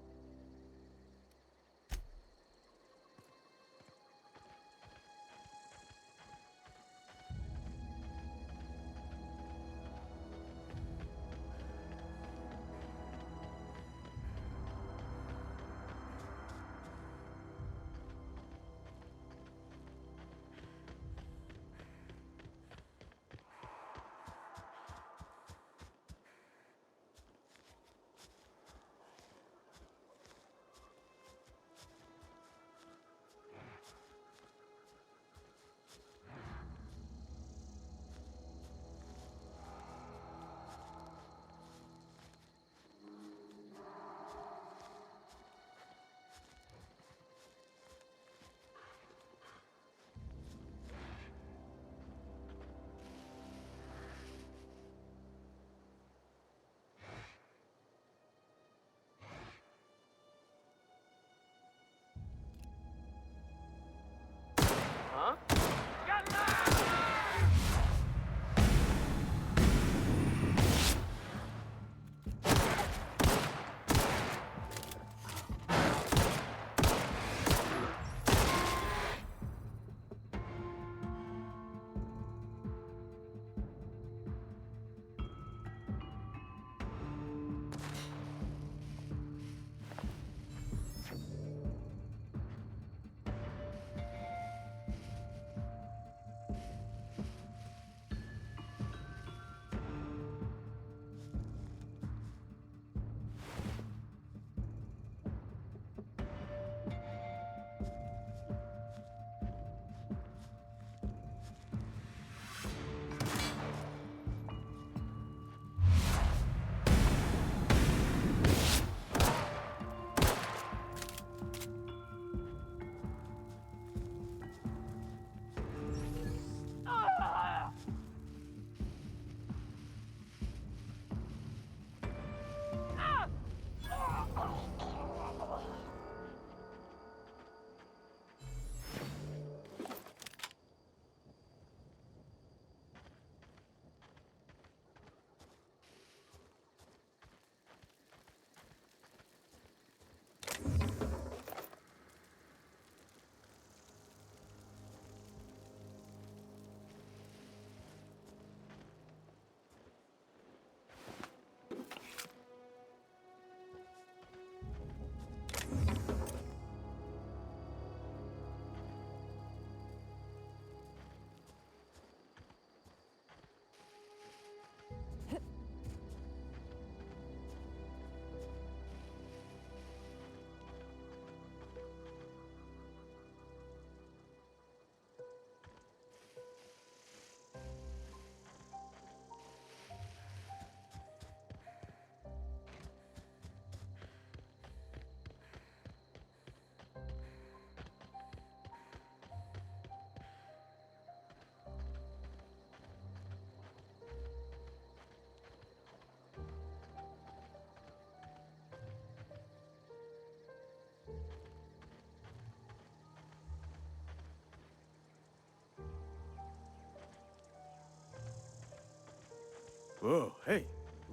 Whoa, hey,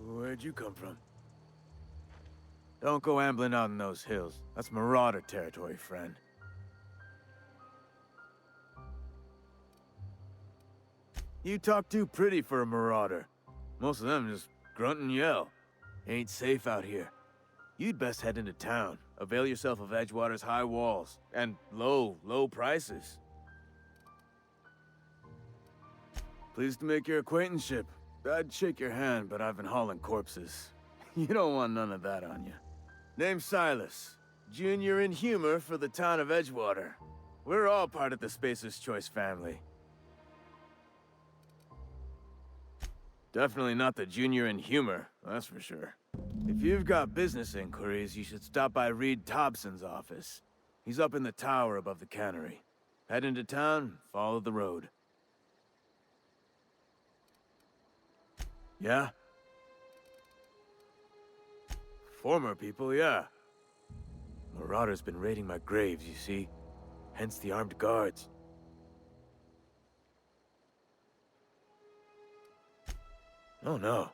where'd you come from? Don't go ambling out in those hills. That's marauder territory, friend. You talk too pretty for a marauder. Most of them just grunt and yell. Ain't safe out here. You'd best head into town. Avail yourself of EdgeWater's high walls. And low prices. Pleased to make your acquaintanceship. I'd shake your hand, but I've been hauling corpses. You don't want none of that on you. Name's Silas. Junior in humor for the town of EdgeWater. We're all part of the Spacer's Choice family. Definitely not the junior in humor, that's for sure. If you've got business inquiries, you should stop by Reed Thompson's office. He's up in the tower above the cannery. Head into town, follow the road. Yeah? Former people, yeah. Marauders been raiding my graves, you see. Hence the armed guards. Oh no.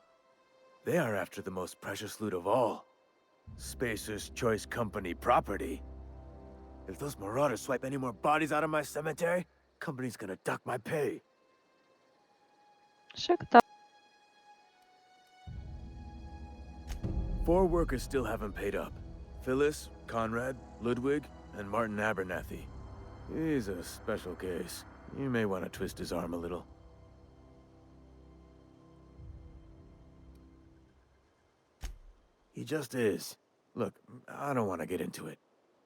They are after the most precious loot of all. Spacer's Choice Company property. If those marauders swipe any more bodies out of my cemetery, company's gonna duck my pay. Szykta. 4 workers still haven't paid up. Phyllis, Conrad, Ludwig, and Martin Abernathy. He's a special case. You may want to twist his arm a little. He just is. Look, I don't want to get into it.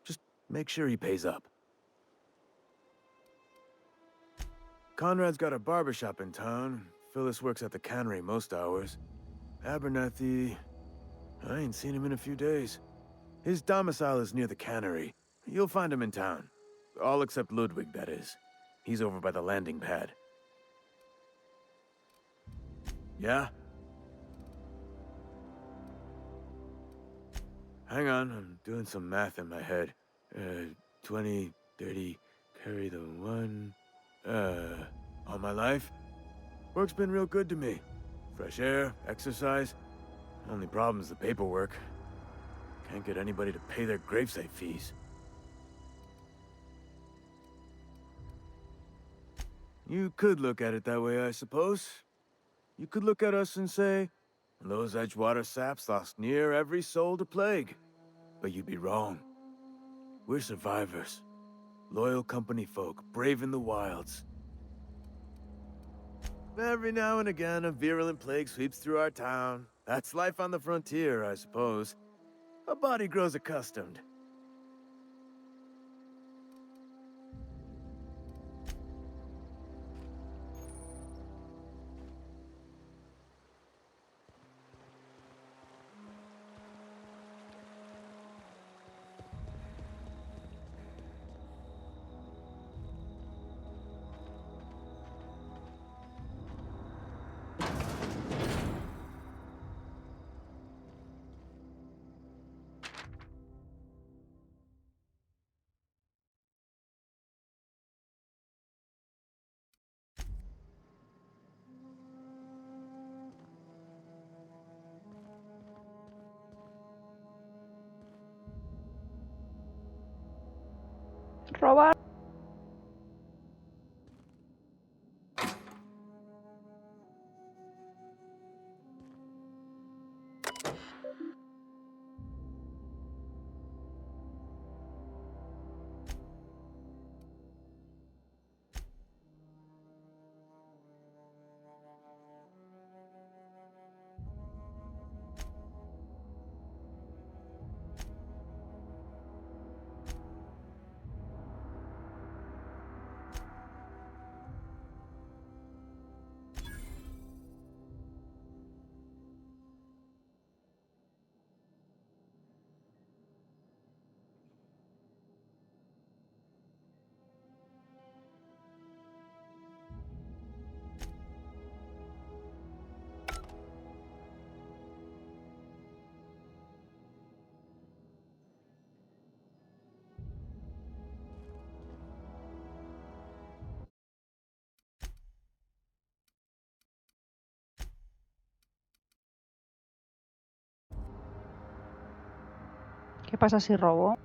Just make sure he pays up. Conrad's got a barbershop in town. Phyllis works at the cannery most hours. Abernathy... I ain't seen him in a few days. His domicile is near the cannery. You'll find him in town. All except Ludwig, that is. He's over by the landing pad. Yeah? Hang on, I'm doing some math in my head. 20, 30, carry the 1... all my life? Work's been real good to me. Fresh air, exercise. Only problem's the paperwork. Can't get anybody to pay their gravesite fees. You could look at it that way, I suppose. You could look at us and say, those EdgeWater saps lost near every soul to plague. But you'd be wrong. We're survivors. Loyal company folk, braving the wilds. Every now and again, a virulent plague sweeps through our town. That's life on the frontier, I suppose. A body grows accustomed. Robar. ¿Qué pasa si robo?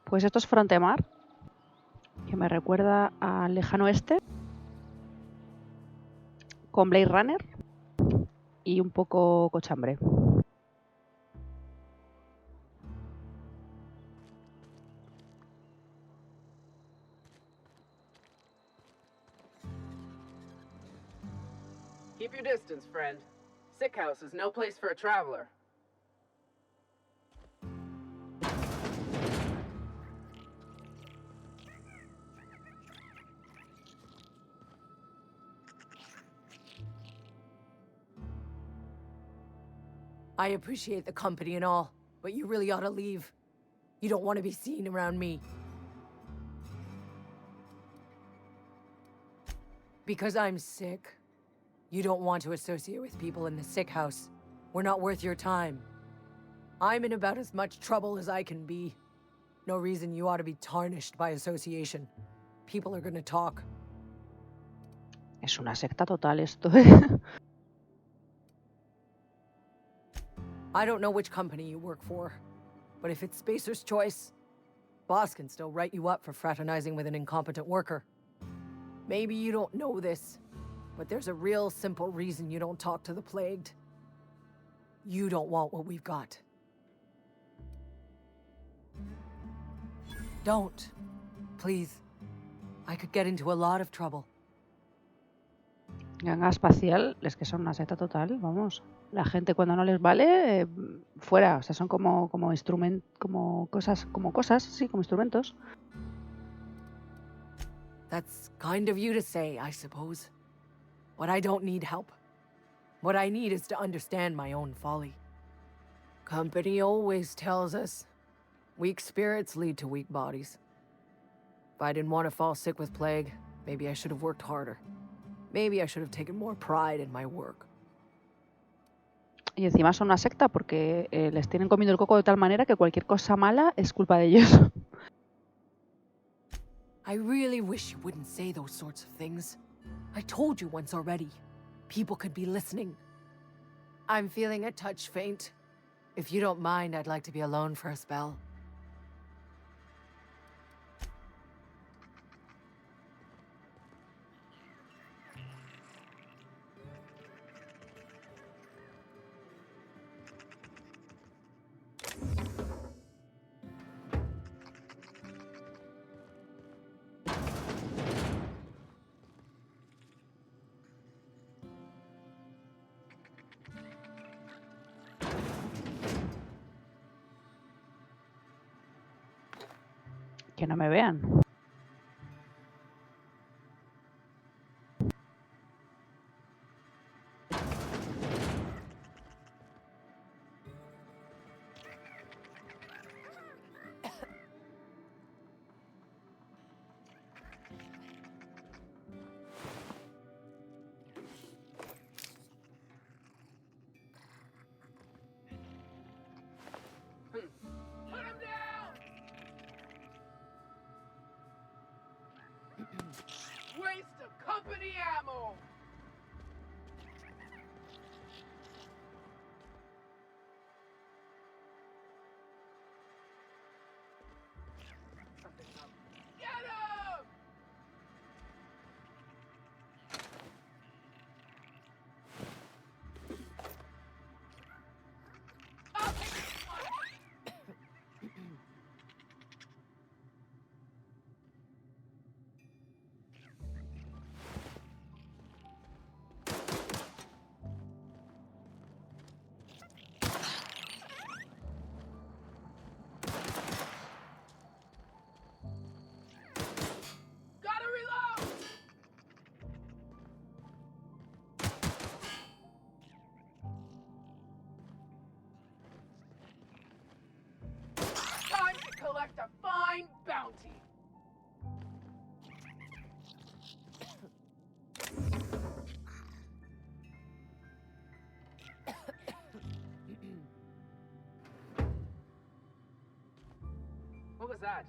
Pues esto es Fontemar, que me recuerda al lejano oeste, con Blade Runner y un poco cochambre. Keep your distance, friend. Sick house is no place for a traveler. I appreciate the company and all, but you really ought to leave. You don't want to be seen around me. Because I'm sick. You don't want to associate with people in the sick house. We're not worth your time. I'm in about as much trouble as I can be. No reason you ought to be tarnished by association. People are gonna talk. Es una secta total esto. I don't know which company you work for, but if it's Spacer's choice, boss can still write you up for fraternizing with an incompetent worker. Maybe you don't know this, but there's a real simple reason you don't talk to the plagued. You don't want what we've got. Don't. Please. I could get into a lot of trouble. Ganga espacial, es que son una secta total, vamos. La gente cuando no les vale, fuera. O sea, son como instrumentos, como cosas, sí, como instrumentos. That's kind of you to say, I suppose. But I don't need help. What I need is to understand my own folly. Company always tells us, weak spirits lead to weak bodies. If I didn't want to fall sick with plague, maybe I should have worked harder. Maybe I should have taken more pride in my work. Y encima son una secta porque les tienen comiendo el coco de tal manera que cualquier cosa mala es culpa de ellos. I really wish you wouldn't say those sorts of things. I told you once already. People could be listening. I'm feeling a touch faint. If you don't mind, I'd like to be alone for a spell. Que no me vean. that?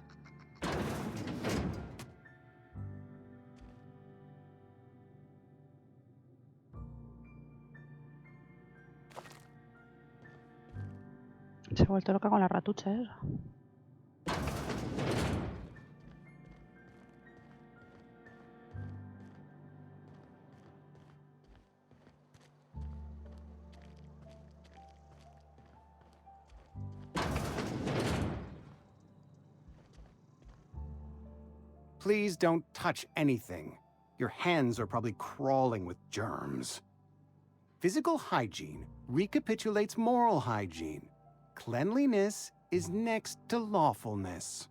Se ha vuelto loca con la ratucha esa. Please don't touch anything. Your hands are probably crawling with germs. Physical hygiene recapitulates moral hygiene. Cleanliness is next to lawfulness.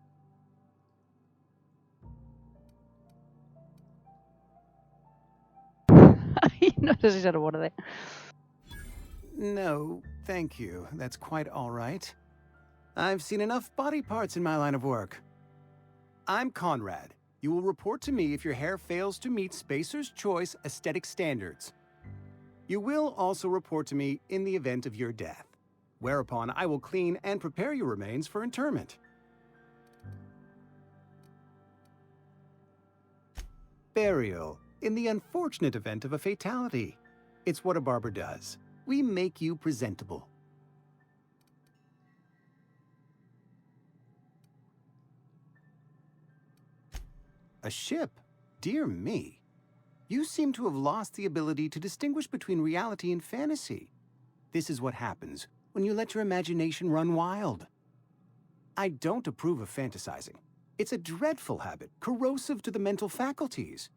No sé si se lo borde. No, thank you. That's quite all right. I've seen enough body parts in my line of work. I'm Conrad. You will report to me if your hair fails to meet Spacer's Choice aesthetic standards. You will also report to me in the event of your death, whereupon I will clean and prepare your remains for interment. Burial, in the unfortunate event of a fatality. It's what a barber does. We make you presentable. A ship? Dear me. You seem to have lost the ability to distinguish between reality and fantasy. This is what happens when you let your imagination run wild. I don't approve of fantasizing. It's a dreadful habit, corrosive to the mental faculties.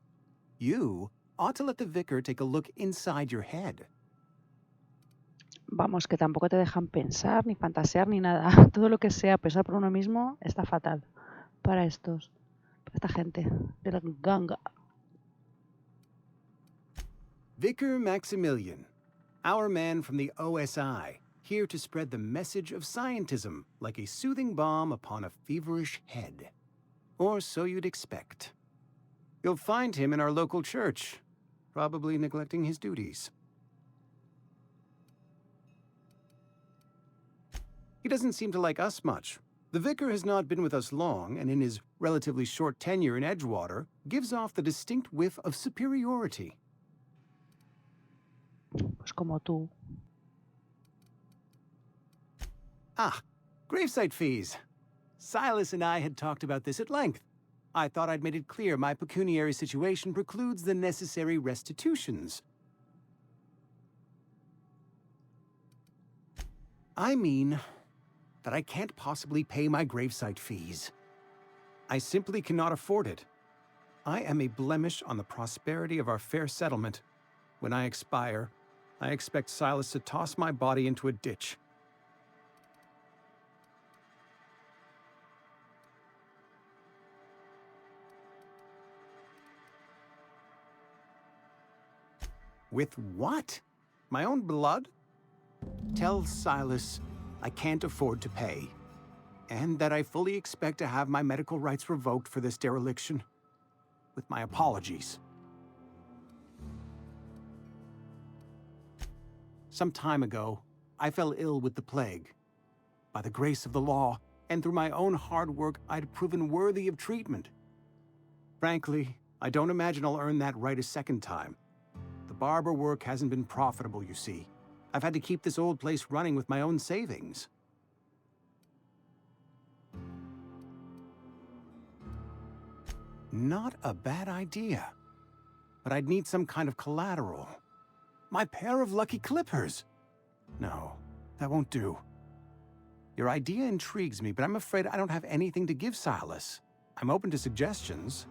You ought to let the vicar take a look inside your head. Vamos, que tampoco te dejan pensar, ni fantasear, ni nada. Todo lo que sea pensar por uno mismo está fatal para estos, para esta gente de la ganga. Vicar Maximilian, our man from the OSI, here to spread the message of scientism like a soothing balm upon a feverish head. Or so you'd expect. You'll find him in our local church, probably neglecting his duties. He doesn't seem to like us much. The vicar has not been with us long, and in his relatively short tenure in EdgeWater, gives off the distinct whiff of superiority. Pues como tú. Ah, gravesite fees. Silas and I had talked about this at length. I thought I'd made it clear my pecuniary situation precludes the necessary restitutions. I mean that I can't possibly pay my gravesite fees. I simply cannot afford it. I am a blemish on the prosperity of our fair settlement. When I expire, I expect Silas to toss my body into a ditch. With what? My own blood? Tell Silas I can't afford to pay, and that I fully expect to have my medical rights revoked for this dereliction. With my apologies. Some time ago, I fell ill with the plague. By the grace of the law, and through my own hard work, I'd proven worthy of treatment. Frankly, I don't imagine I'll earn that right a second time. The barber work hasn't been profitable, you see. I've had to keep this old place running with my own savings. Not a bad idea. But I'd need some kind of collateral. My pair of lucky clippers! No, that won't do. Your idea intrigues me, but I'm afraid I don't have anything to give Silas. I'm open to suggestions.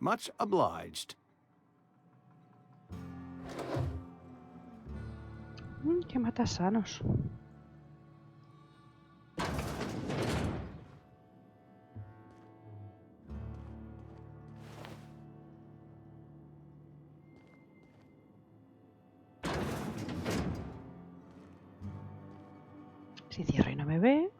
Much obliged. Que mata sanos. Si cierro y no me ve.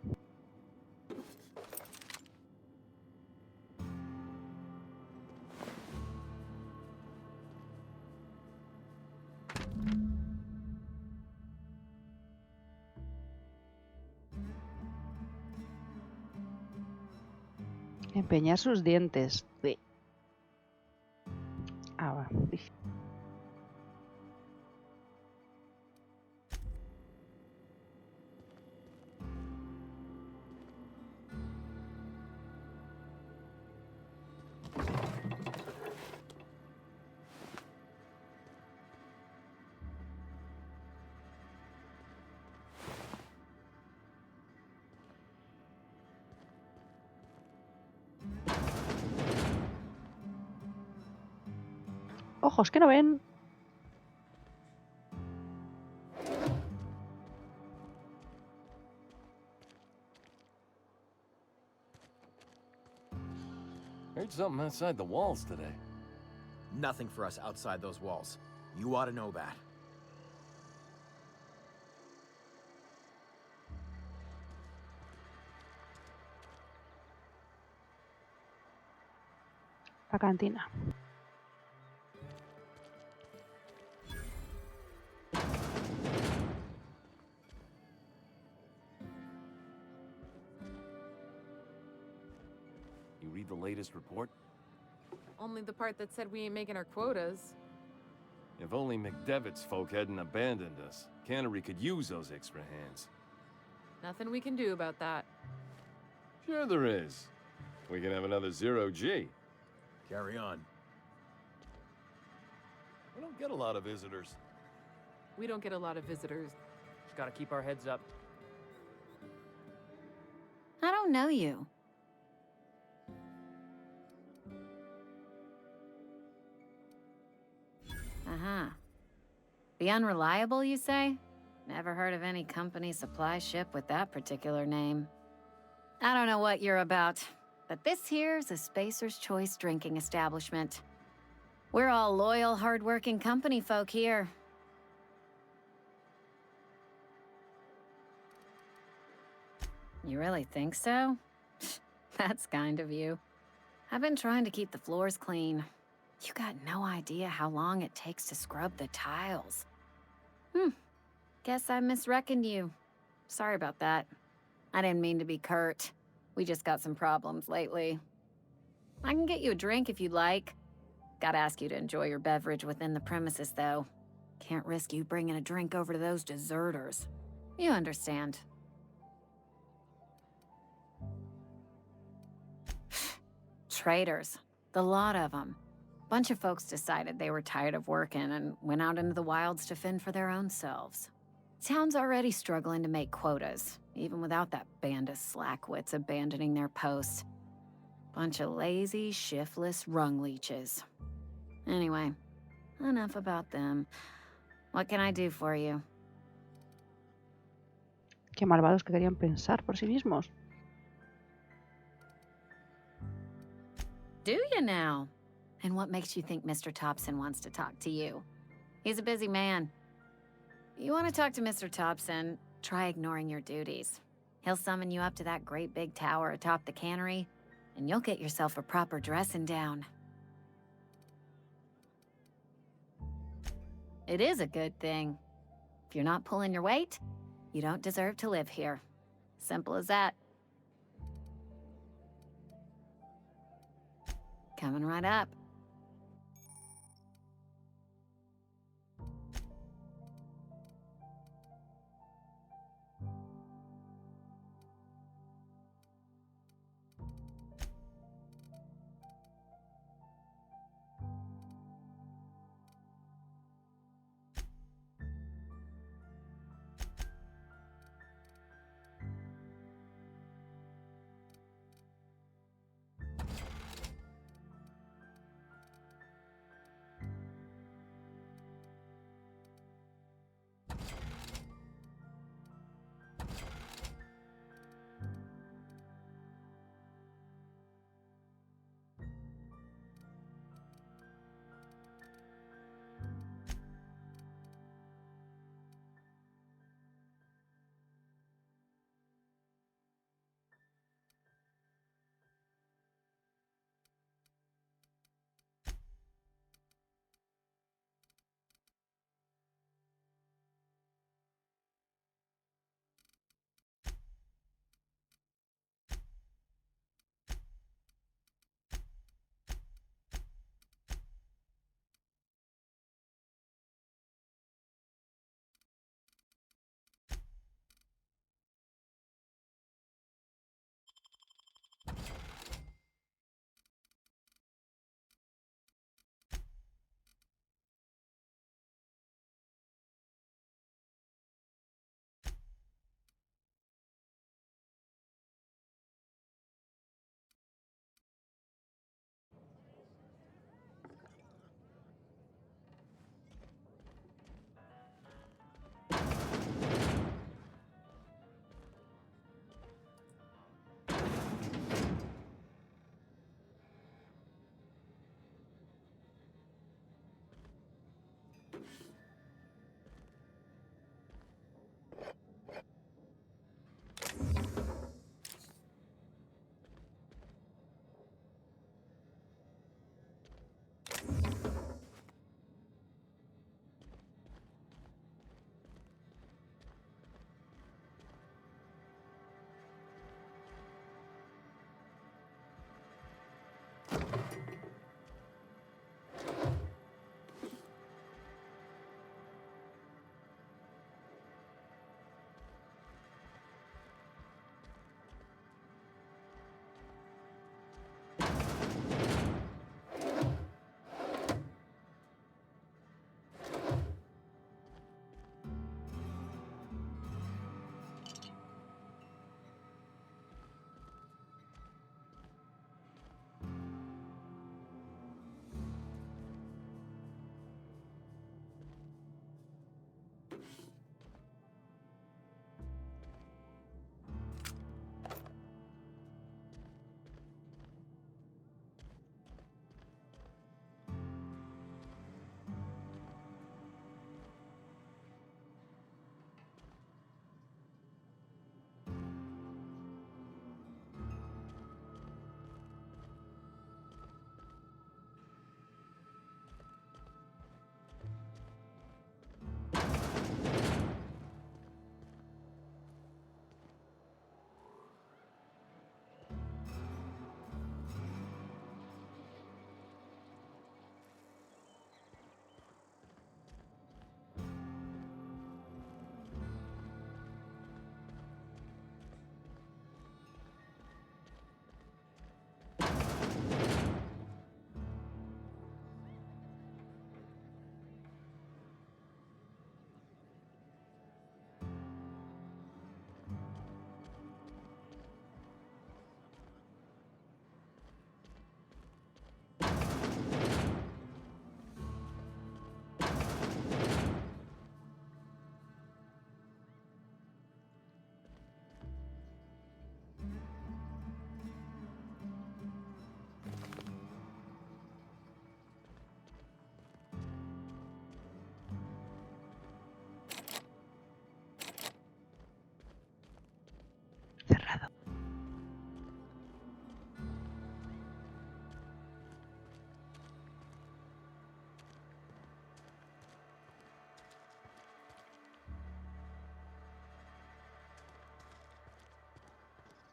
Empeñar sus dientes. Uy. Ah, va. Uy. Ojos que no ven. Heard something outside the walls today. Nothing for us outside those walls. You ought to know that. La cantina. You read the latest report? Only the part that said we ain't making our quotas. If only McDevitt's folk hadn't abandoned us. Cannery could use those extra hands. Nothing we can do about that. Sure there is. We can have another 0G. Carry on. We don't get a lot of visitors. We don't get a lot of visitors. Just gotta keep our heads up. I don't know you. Uh-huh. The Unreliable, you say? Never heard of any company supply ship with that particular name. I don't know what you're about, but this here's a Spacer's Choice drinking establishment. We're all loyal, hard-working company folk here. You really think so? That's kind of you. I've been trying to keep the floors clean. You got no idea how long it takes to scrub the tiles. Guess I misreckoned you. Sorry about that. I didn't mean to be curt. We just got some problems lately. I can get you a drink if you'd like. Gotta ask you to enjoy your beverage within the premises, though. Can't risk you bringing a drink over to those deserters. You understand. Traitors. The lot of them. Bunch of folks decided they were tired of working and went out into the wilds to fend for their own selves. Town's already struggling to make quotas, even without that band of slackwits abandoning their posts. Bunch of lazy, shiftless rung leeches. Anyway, enough about them. What can I do for you? Qué malvados que querían pensar por sí mismos. Do you now? And what makes you think Mr. Thompson wants to talk to you? He's a busy man. You want to talk to Mr. Thompson, try ignoring your duties. He'll summon you up to that great big tower atop the cannery, and you'll get yourself a proper dressing down. It is a good thing. If you're not pulling your weight, you don't deserve to live here. Simple as that. Coming right up.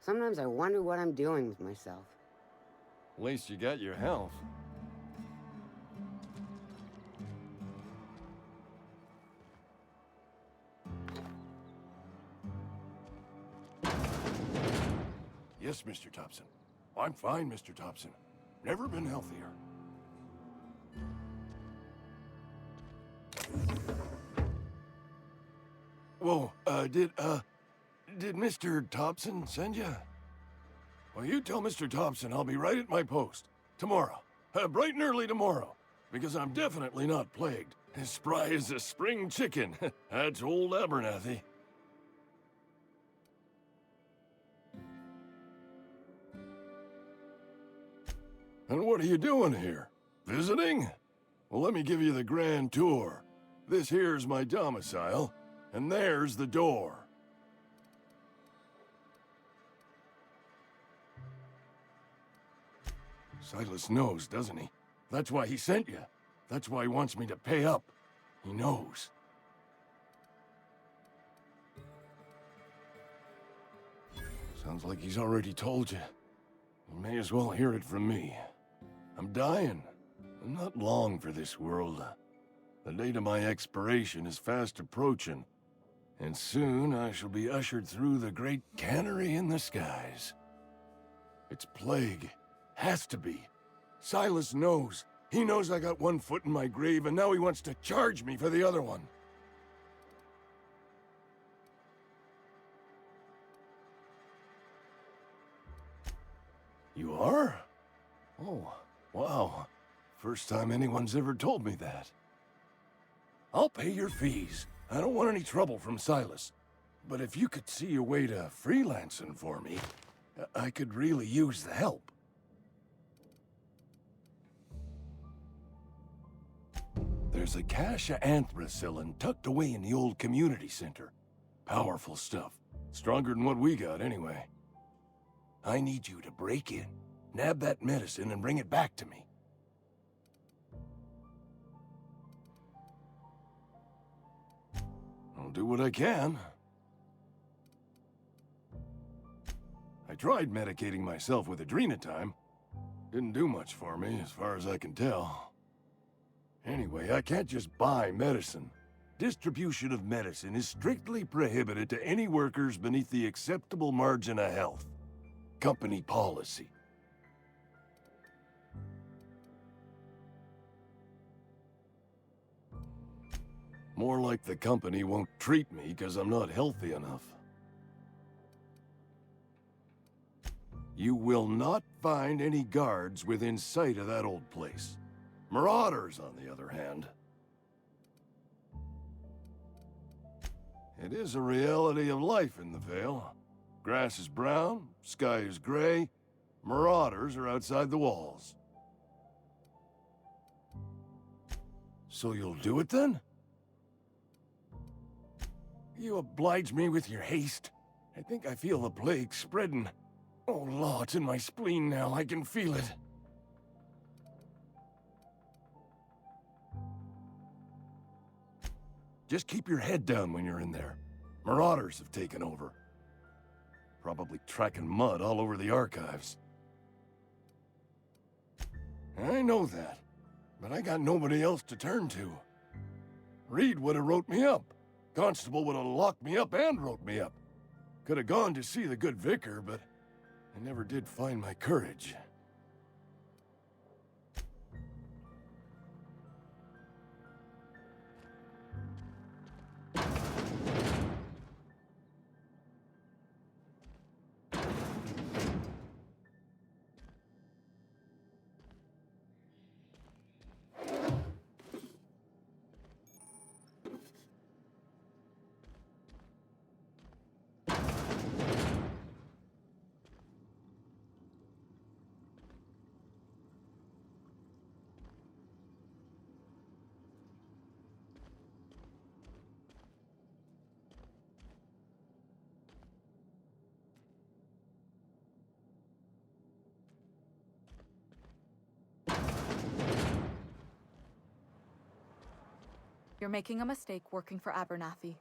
Sometimes I wonder what I'm doing with myself. At least you got your health. Yes, Mr. Thompson. I'm fine, Mr. Thompson. Never been healthier. Whoa, did Mr. Thompson send you? Well, you tell Mr. Thompson I'll be right at my post. Tomorrow. Bright and early tomorrow. Because I'm definitely not plagued. As spry as a spring chicken. That's old Abernathy. And what are you doing here? Visiting? Well, let me give you the grand tour. This here's my domicile, and there's the door. Silas knows, doesn't he? That's why he sent you. That's why he wants me to pay up. He knows. Sounds like he's already told you. You may as well hear it from me. I'm dying. I'm not long for this world. The date of my expiration is fast approaching, and soon I shall be ushered through the great cannery in the skies. It's plague. Has to be. Silas knows. He knows I got one foot in my grave, and now he wants to charge me for the other one. You are? Oh, wow. First time anyone's ever told me that. I'll pay your fees. I don't want any trouble from Silas. But if you could see your way to freelancing for me, I could really use the help. There's a cache of anthracillin tucked away in the old community center. Powerful stuff. Stronger than what we got, anyway. I need you to break in, nab that medicine, and bring it back to me. I'll do what I can. I tried medicating myself with adrenatime. Didn't do much for me, as far as I can tell. Anyway, I can't just buy medicine. Distribution of medicine is strictly prohibited to any workers beneath the acceptable margin of health. Company policy. More like the company won't treat me because I'm not healthy enough. You will not find any guards within sight of that old place. Marauders, on the other hand. It is a reality of life in the Vale. Grass is brown, sky is gray, marauders are outside the walls. So you'll do it then? You oblige me with your haste. I think I feel the plague spreading. Oh, Law, it's in my spleen now. I can feel it. Just keep your head down when you're in there. Marauders have taken over. Probably tracking mud all over the archives. I know that, but I got nobody else to turn to. Reed would have wrote me up. Constable would have locked me up and wrote me up. Could have gone to see the good vicar, but I never did find my courage. You're making a mistake working for Abernathy.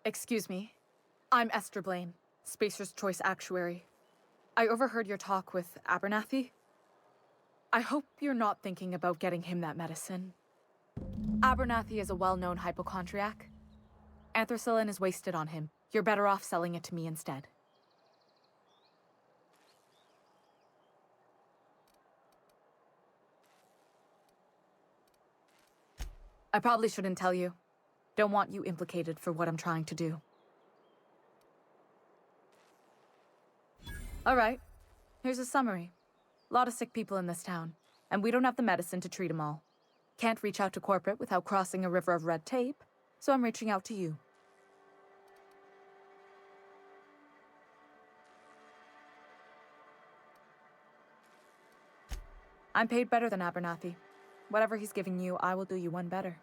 Excuse me. I'm Esther Blaine, Spacer's Choice Actuary. I overheard your talk with Abernathy. I hope you're not thinking about getting him that medicine. Abernathy is a well-known hypochondriac. Anthracillin is wasted on him. You're better off selling it to me instead. I probably shouldn't tell you. Don't want you implicated for what I'm trying to do. All right, here's a summary. A lot of sick people in this town, and we don't have the medicine to treat them all. Can't reach out to corporate without crossing a river of red tape, so I'm reaching out to you. I'm paid better than Abernathy. Whatever he's giving you, I will do you one better.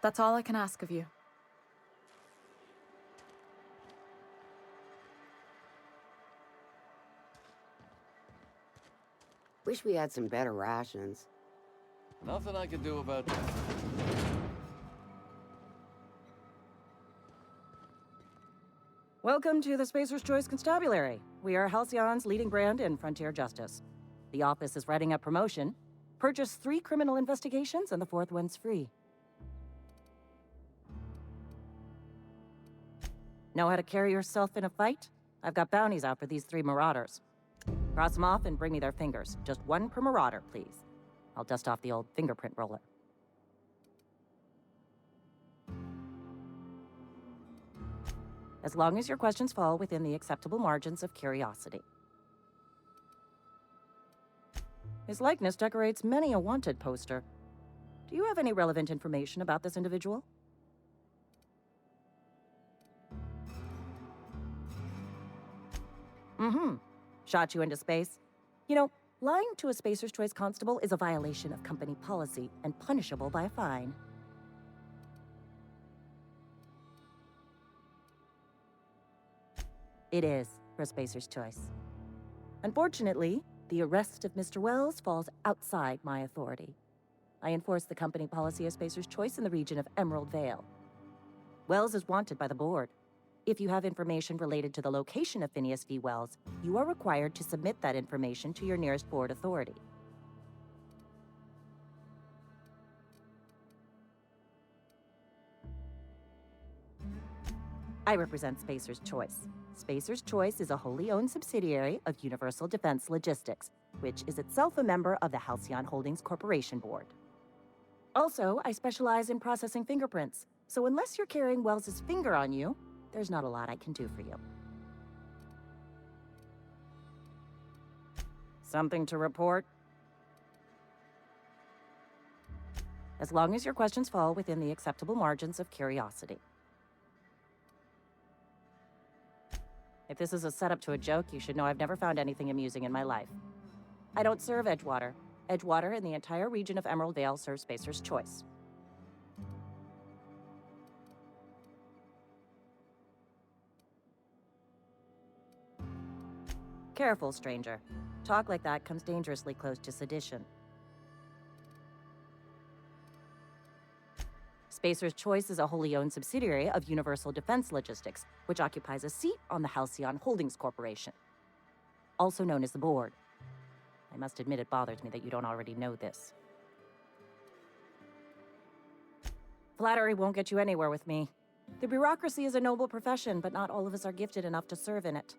That's all I can ask of you. Wish we had some better rations. Nothing I can do about that. Welcome to the Spacer's Choice Constabulary. We are Halcyon's leading brand in frontier justice. The office is writing a promotion. Purchase 3 criminal investigations and the 4th one's free. Know how to carry yourself in a fight? I've got bounties out for these 3 marauders. Cross them off and bring me their fingers. Just 1 per marauder, please. I'll dust off the old fingerprint roller. As long as your questions fall within the acceptable margins of curiosity. His likeness decorates many a wanted poster. Do you have any relevant information about this individual? Mm-hmm. Shot you into space? You know, lying to a Spacer's Choice constable is a violation of company policy and punishable by a fine. It is for Spacer's Choice. Unfortunately, the arrest of Mr. Wells falls outside my authority. I enforce the company policy of Spacer's Choice in the region of Emerald Vale. Wells is wanted by the board. If you have information related to the location of Phineas V. Wells, you are required to submit that information to your nearest board authority. I represent Spacer's Choice. Spacer's Choice is a wholly owned subsidiary of Universal Defense Logistics, which is itself a member of the Halcyon Holdings Corporation Board. Also, I specialize in processing fingerprints, so unless you're carrying Wells's finger on you, there's not a lot I can do for you. Something to report? As long as your questions fall within the acceptable margins of curiosity. If this is a setup to a joke, you should know I've never found anything amusing in my life. I don't serve EdgeWater. EdgeWater and the entire region of Emerald Vale serve Spacer's Choice. Careful, stranger. Talk like that comes dangerously close to sedition. Spacer's Choice is a wholly owned subsidiary of Universal Defense Logistics, which occupies a seat on the Halcyon Holdings Corporation, also known as the Board. I must admit it bothers me that you don't already know this. Flattery won't get you anywhere with me. The bureaucracy is a noble profession, but not all of us are gifted enough to serve in it.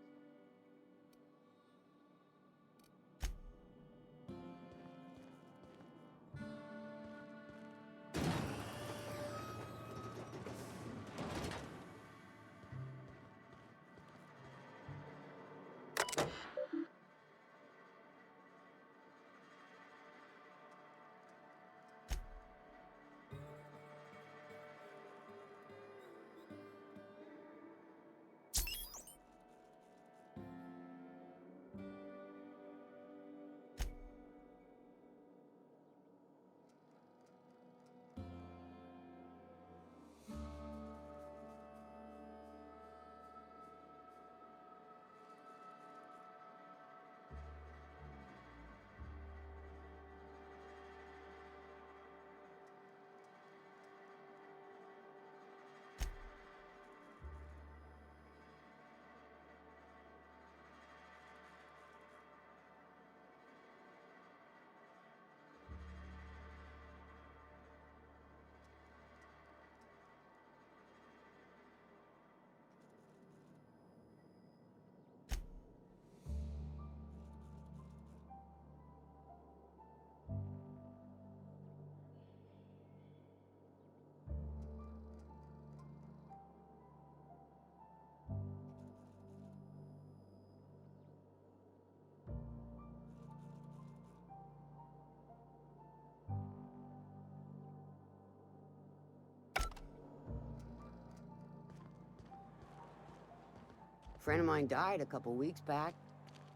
friend of mine died a couple weeks back.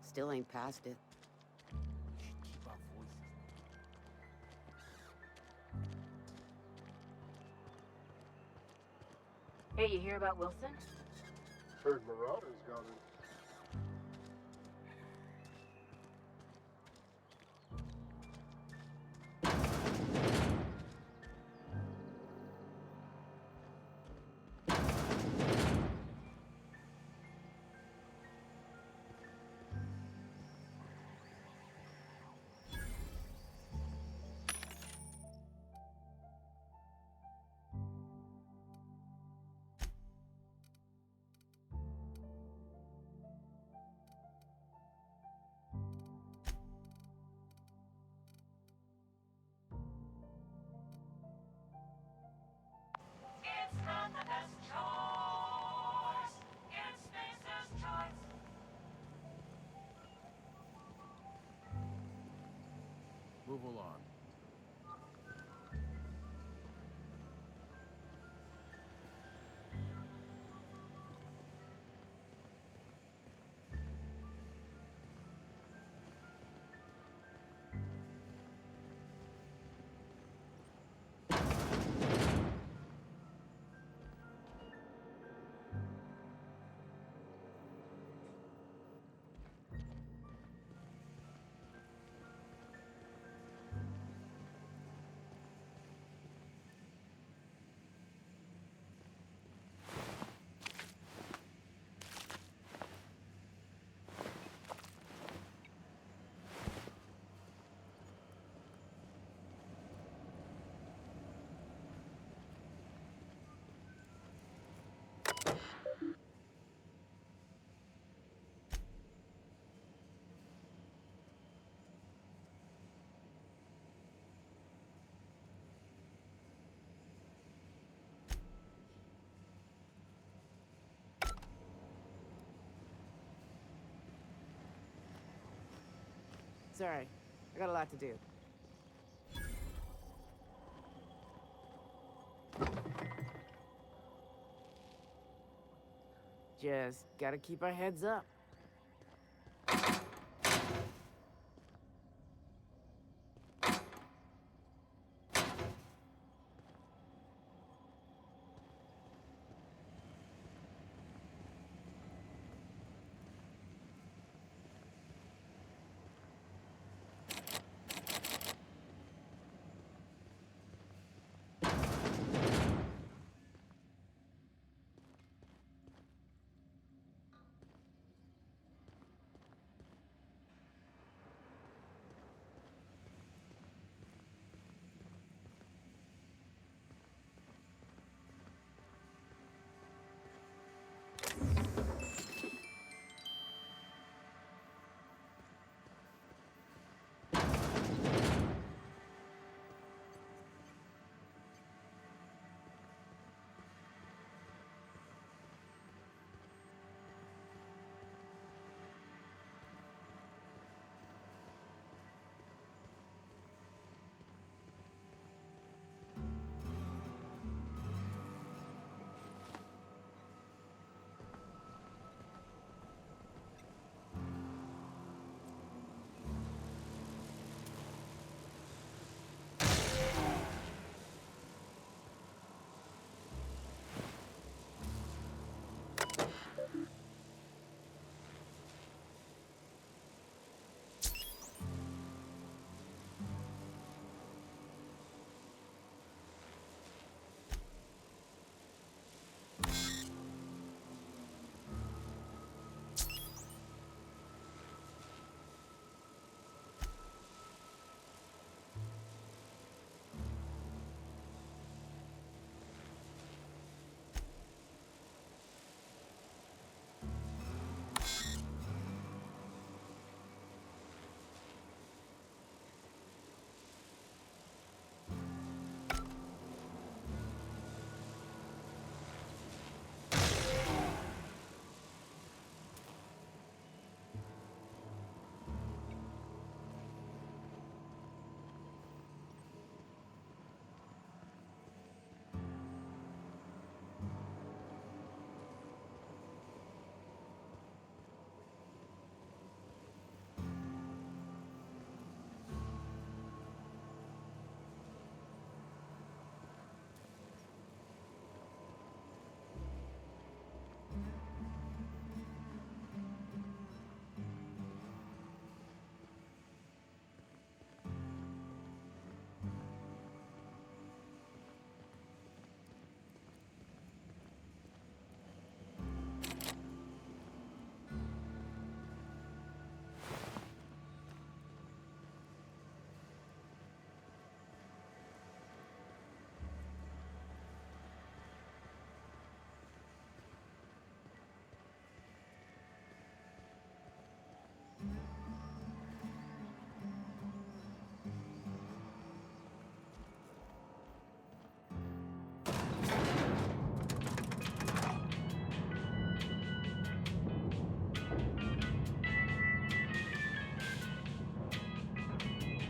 Still ain't past it. Keep our voices. Hey, you hear about Wilson? Heard Marauders got him. It's not the best choice. It's Spacer's choice. Move along. Sorry, I got a lot to do. Just gotta keep our heads up.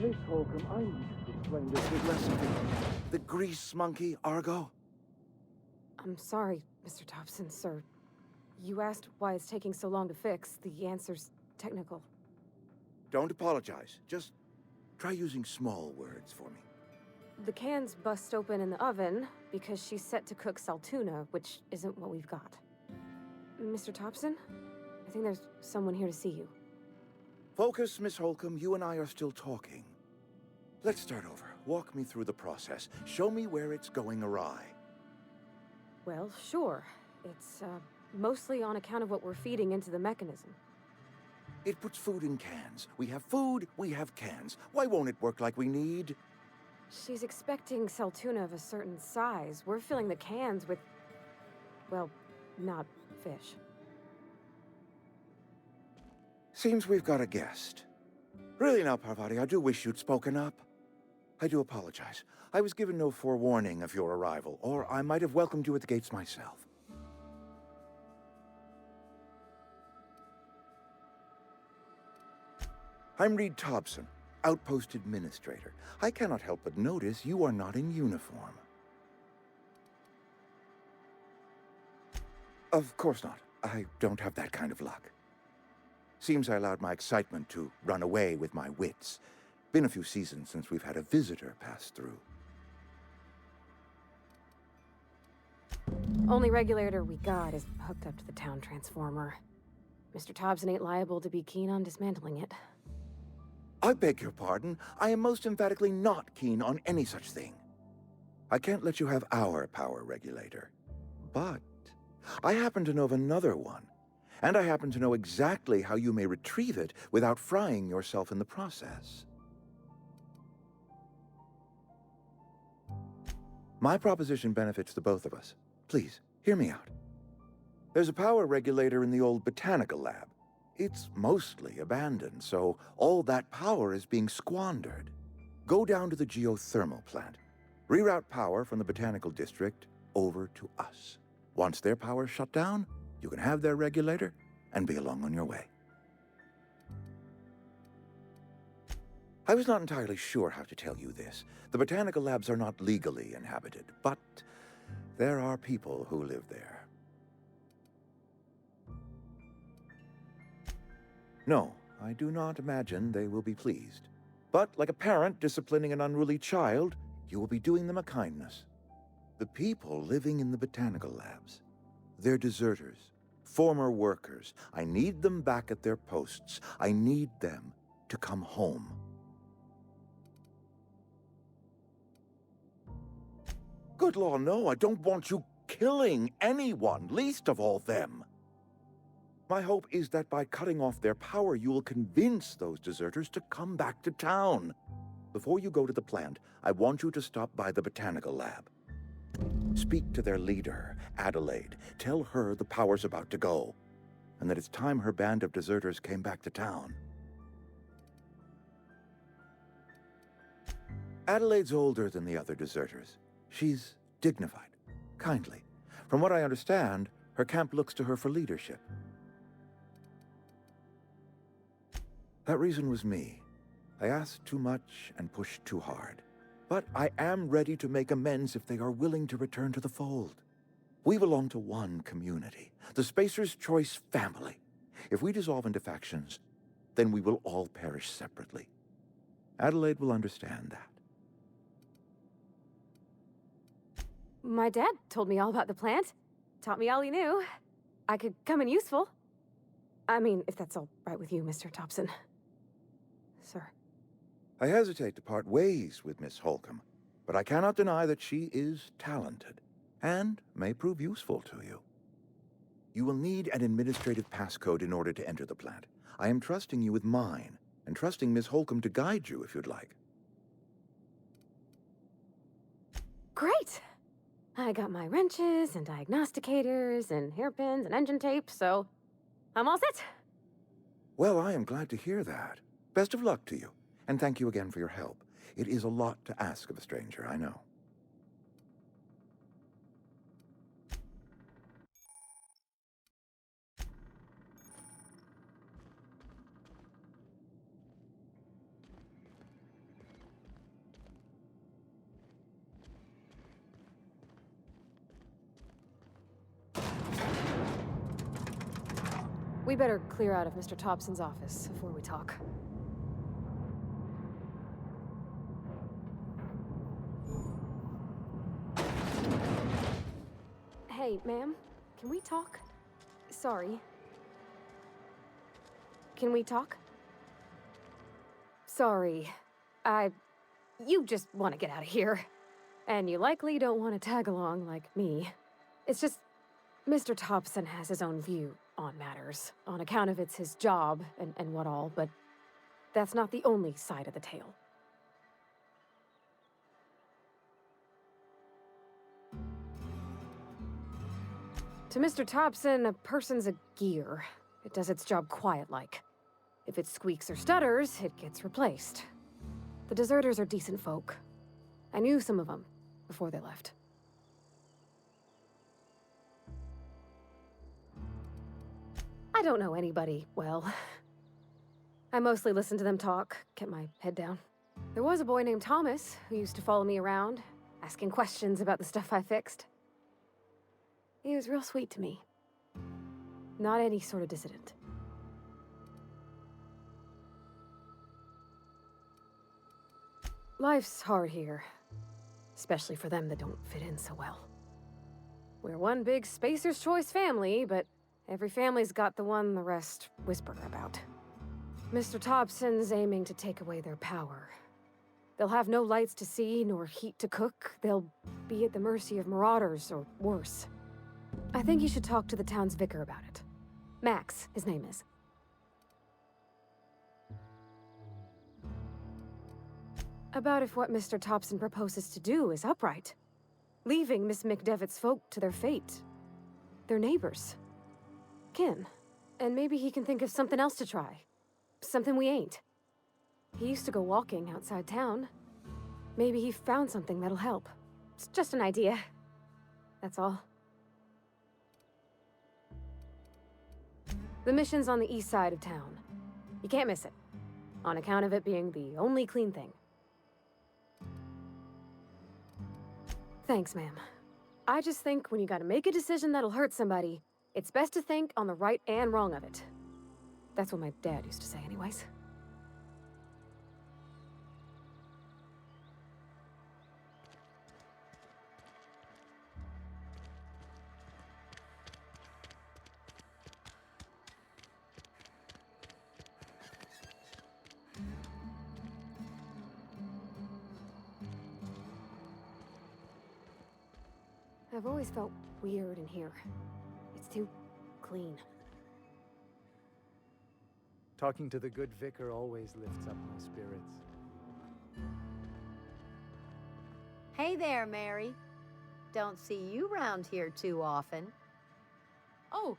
Miss Holcomb, I need you to explain this big lesson to me. The grease monkey, Argo? I'm sorry, Mr. Thompson, sir. You asked why it's taking so long to fix. The answer's technical. Don't apologize. Just try using small words for me. The cans bust open in the oven because she's set to cook saltuna, which isn't what we've got. Mr. Thompson? I think there's someone here to see you. Focus, Miss Holcomb. You and I are still talking. Let's start over. Walk me through the process. Show me where it's going awry. Well, sure. It's, mostly on account of what we're feeding into the mechanism. It puts food in cans. We have food, we have cans. Why won't it work like we need? She's expecting saltuna of a certain size. We're filling the cans with, well, not fish. Seems we've got a guest. Really now, Parvati, I do wish you'd spoken up. I do apologize. I was given no forewarning of your arrival, or I might have welcomed you at the gates myself. I'm Reed Thompson, Outpost Administrator. I cannot help but notice you are not in uniform. Of course not. I don't have that kind of luck. Seems I allowed my excitement to run away with my wits. Been a few seasons since we've had a visitor pass through. Only regulator we got is hooked up to the town transformer. Mr. Thompson ain't liable to be keen on dismantling it. I beg your pardon. I am most emphatically not keen on any such thing. I can't let you have our power regulator. But I happen to know of another one. And I happen to know exactly how you may retrieve it without frying yourself in the process. My proposition benefits the both of us. Please, hear me out. There's a power regulator in the old botanical lab. It's mostly abandoned, so all that power is being squandered. Go down to the geothermal plant. Reroute power from the botanical district over to us. Once their power's shut down, you can have their regulator and be along on your way. I was not entirely sure how to tell you this. The botanical labs are not legally inhabited, but there are people who live there. No, I do not imagine they will be pleased. But like a parent disciplining an unruly child, you will be doing them a kindness. The people living in the botanical labs, they're deserters, former workers. I need them back at their posts. I need them to come home. Good law, no, I don't want you killing anyone, least of all them. My hope is that by cutting off their power, you will convince those deserters to come back to town. Before you go to the plant, I want you to stop by the botanical lab. Speak to their leader, Adelaide. Tell her the power's about to go, and that it's time her band of deserters came back to town. Adelaide's older than the other deserters. She's dignified, kindly. From what I understand, her camp looks to her for leadership. That reason was me. I asked too much and pushed too hard. But I am ready to make amends if they are willing to return to the fold. We belong to one community, the Spacer's Choice family. If we dissolve into factions, then we will all perish separately. Adelaide will understand that. My dad told me all about the plant. Taught me all he knew. I could come in useful. I mean, if that's all right with you, Mr. Thompson. Sir. I hesitate to part ways with Miss Holcomb, but I cannot deny that she is talented and may prove useful to you. You will need an administrative passcode in order to enter the plant. I am trusting you with mine, and trusting Miss Holcomb to guide you if you'd like. Great! I got my wrenches and diagnosticators and hairpins and engine tape, so I'm all set. Well, I am glad to hear that. Best of luck to you, and thank you again for your help. It is a lot to ask of a stranger, I know. We better clear out of Mr. Thompson's office before we talk. Hey, ma'am, can we talk? Sorry. Can we talk? Sorry. You just want to get out of here. And you likely don't want to tag along like me. It's just, Mr. Thompson has his own view on matters, on account of it's his job and what all, but that's not the only side of the tale. To Mr. Thompson, a person's a gear. It does its job quiet-like. If it squeaks or stutters, it gets replaced. The deserters are decent folk. I knew some of them before they left. I don't know anybody well. I mostly listened to them talk, kept my head down. There was a boy named Thomas who used to follow me around, asking questions about the stuff I fixed. He was real sweet to me. Not any sort of dissident. Life's hard here, especially for them that don't fit in so well. We're one big Spacer's Choice family, but every family's got the one the rest whisper about. Mr. Thompson's aiming to take away their power. They'll have no lights to see, nor heat to cook. They'll be at the mercy of marauders, or worse. I think you should talk to the town's vicar about it. Max, his name is. About if what Mr. Thompson proposes to do is upright. Leaving Miss McDevitt's folk to their fate. Their neighbors. Kin. And maybe he can think of something else to try. Something we ain't. He used to go walking outside town. Maybe he found something that'll help. It's just an idea. That's all. The mission's on the east side of town. You can't miss it. On account of it being the only clean thing. Thanks, ma'am. I just think when you gotta make a decision that'll hurt somebody, it's best to think on the right and wrong of it. That's what my dad used to say anyways. I've always felt weird in here. It's too clean. Talking to the good vicar always lifts up my spirits. Hey there, Mary. Don't see you round here too often. Oh,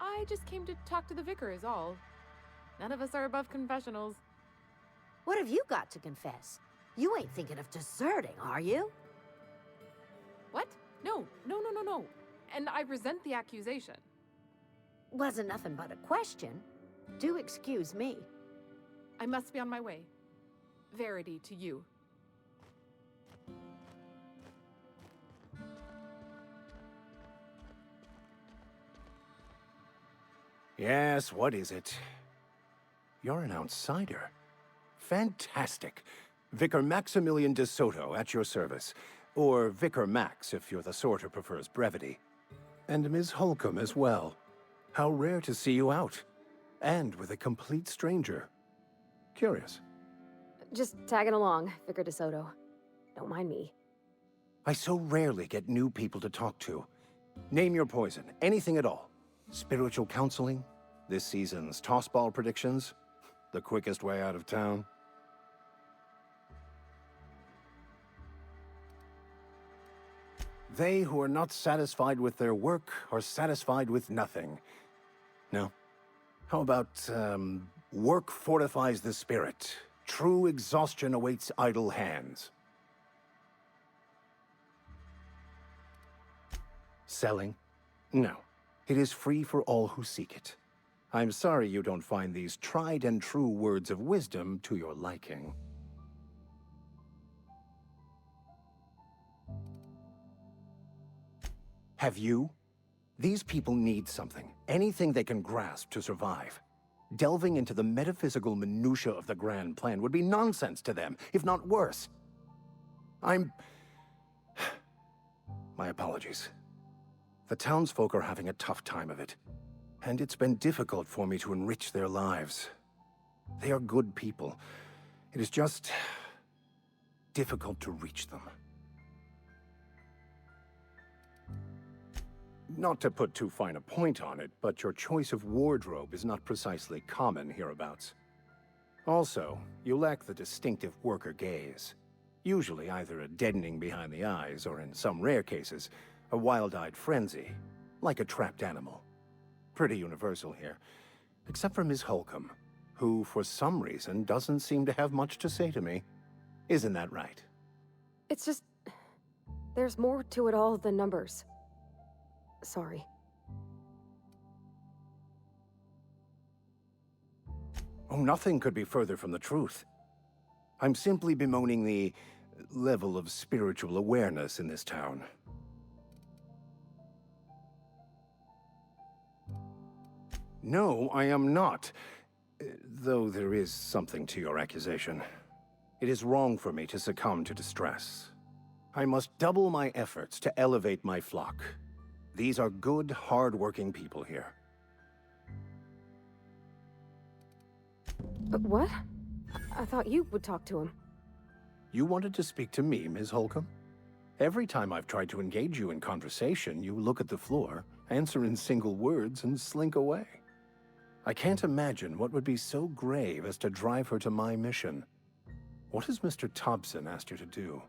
I just came to talk to the vicar is all. None of us are above confessionals. What have you got to confess? You ain't thinking of deserting, are you? What? No. And I resent the accusation. Wasn't nothing but a question. Do excuse me. I must be on my way. Verity to you. Yes, what is it? You're an outsider. Fantastic. Vicar Maximilian de Soto at your service. Or Vicar Max, if you're the sort who prefers brevity. And Ms. Holcomb as well. How rare to see you out. And with a complete stranger. Curious. Just tagging along, Vicar de Soto. Don't mind me. I so rarely get new people to talk to. Name your poison, anything at all. Spiritual counseling? This season's tossball predictions? The quickest way out of town? They who are not satisfied with their work are satisfied with nothing. No? How about, work fortifies the spirit. True exhaustion awaits idle hands. Selling? No. It is free for all who seek it. I'm sorry you don't find these tried and true words of wisdom to your liking. Have you? These people need something, anything they can grasp to survive. Delving into the metaphysical minutiae of the grand plan would be nonsense to them, if not worse. My apologies. The townsfolk are having a tough time of it, and it's been difficult for me to enrich their lives. They are good people. It is just difficult to reach them. Not to put too fine a point on it, but your choice of wardrobe is not precisely common hereabouts. Also, you lack the distinctive worker gaze. Usually either a deadening behind the eyes, or in some rare cases, a wild-eyed frenzy, like a trapped animal. Pretty universal here, except for Ms. Holcomb, who, for some reason, doesn't seem to have much to say to me. Isn't that right? It's just... there's more to it all than numbers. Sorry. Oh, nothing could be further from the truth. I'm simply bemoaning the level of spiritual awareness in this town. No, I am not. Though there is something to your accusation. It is wrong for me to succumb to distress. I must double my efforts to elevate my flock. These are good, hard-working people here. What? I thought you would talk to him. You wanted to speak to me, Ms. Holcomb? Every time I've tried to engage you in conversation, you look at the floor, answer in single words, and slink away. I can't imagine what would be so grave as to drive her to my mission. What has Mr. Thompson asked you to do?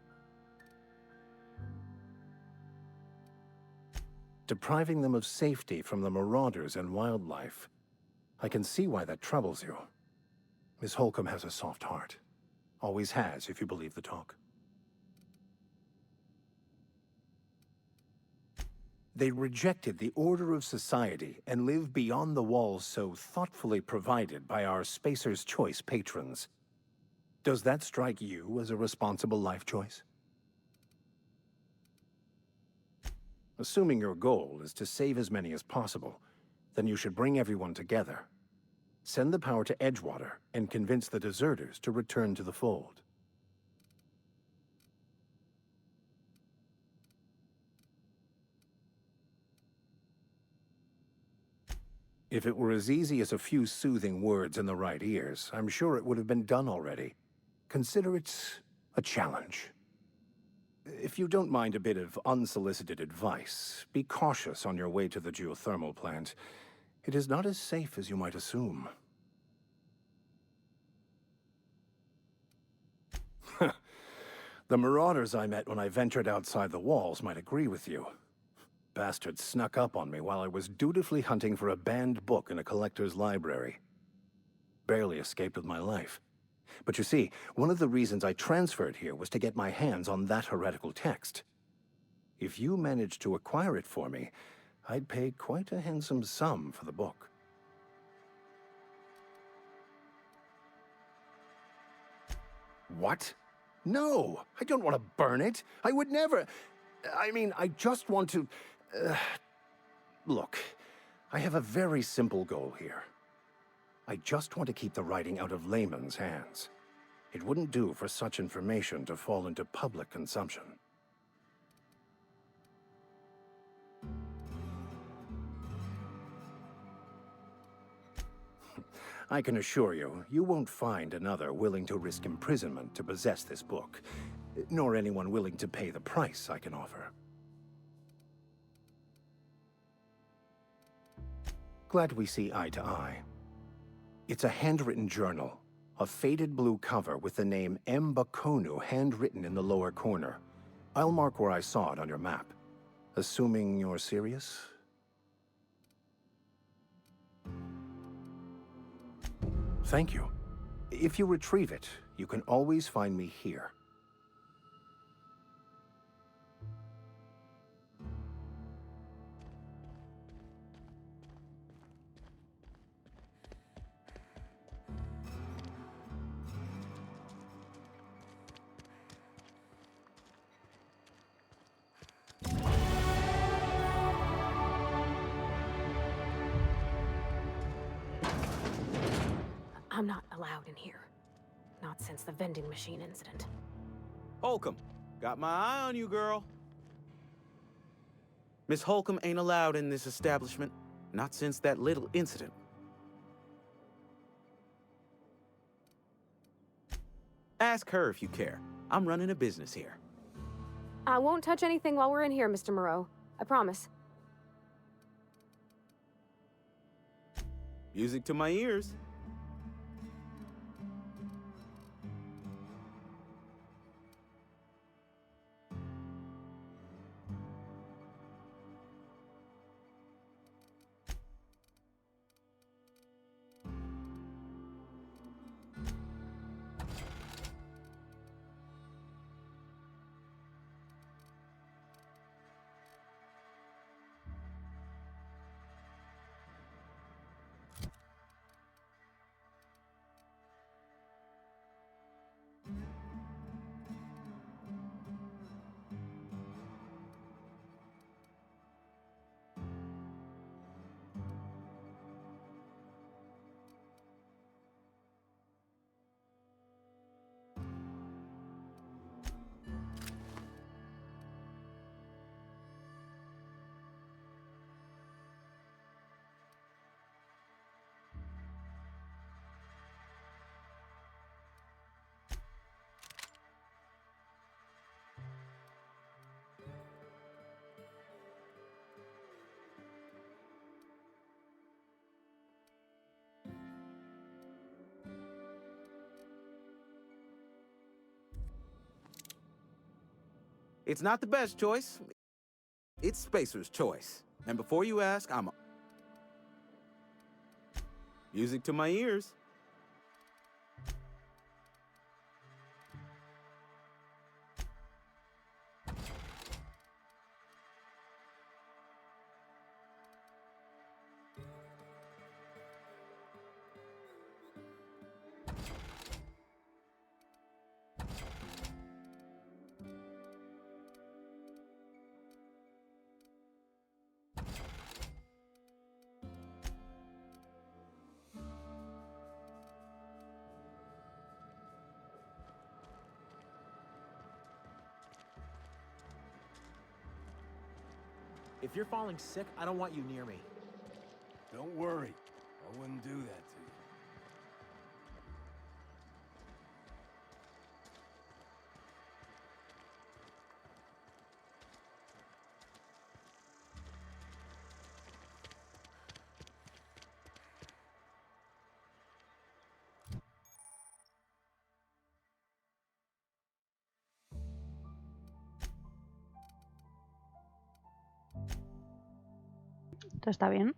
Depriving them of safety from the marauders and wildlife. I can see why that troubles you. Miss Holcomb has a soft heart. Always has, if you believe the talk. They rejected the order of society and live beyond the walls so thoughtfully provided by our Spacer's Choice patrons. Does that strike you as a responsible life choice? Assuming your goal is to save as many as possible, then you should bring everyone together. Send the power to EdgeWater and convince the deserters to return to the fold. If it were as easy as a few soothing words in the right ears, I'm sure it would have been done already. Consider it a challenge. If you don't mind a bit of unsolicited advice, be cautious on your way to the geothermal plant. It is not as safe as you might assume. The marauders I met when I ventured outside the walls might agree with you. Bastards snuck up on me while I was dutifully hunting for a banned book in a collector's library. Barely escaped with my life. But you see, one of the reasons I transferred here was to get my hands on that heretical text. If you managed to acquire it for me, I'd pay quite a handsome sum for the book. What? No! I don't want to burn it! I would never... I mean, I just want to... Look, I have a very simple goal here. I just want to keep the writing out of layman's hands. It wouldn't do for such information to fall into public consumption. I can assure you, you won't find another willing to risk imprisonment to possess this book, nor anyone willing to pay the price I can offer. Glad we see eye to eye. It's a handwritten journal, a faded blue cover with the name M. Bakonu handwritten in the lower corner. I'll mark where I saw it on your map. Assuming you're serious? Thank you. If you retrieve it, you can always find me here. I'm not allowed in here. Not since the vending machine incident. Holcomb, got my eye on you, girl. Miss Holcomb ain't allowed in this establishment. Not since that little incident. Ask her if you care. I'm running a business here. I won't touch anything while we're in here, Mr. Moreau. I promise. Music to my ears. It's not the best choice. It's Spacer's choice. And before you ask, I'm... Music to my ears. If you're falling sick, I don't want you near me. Don't worry. I wouldn't do that to you. ¿Esto está bien?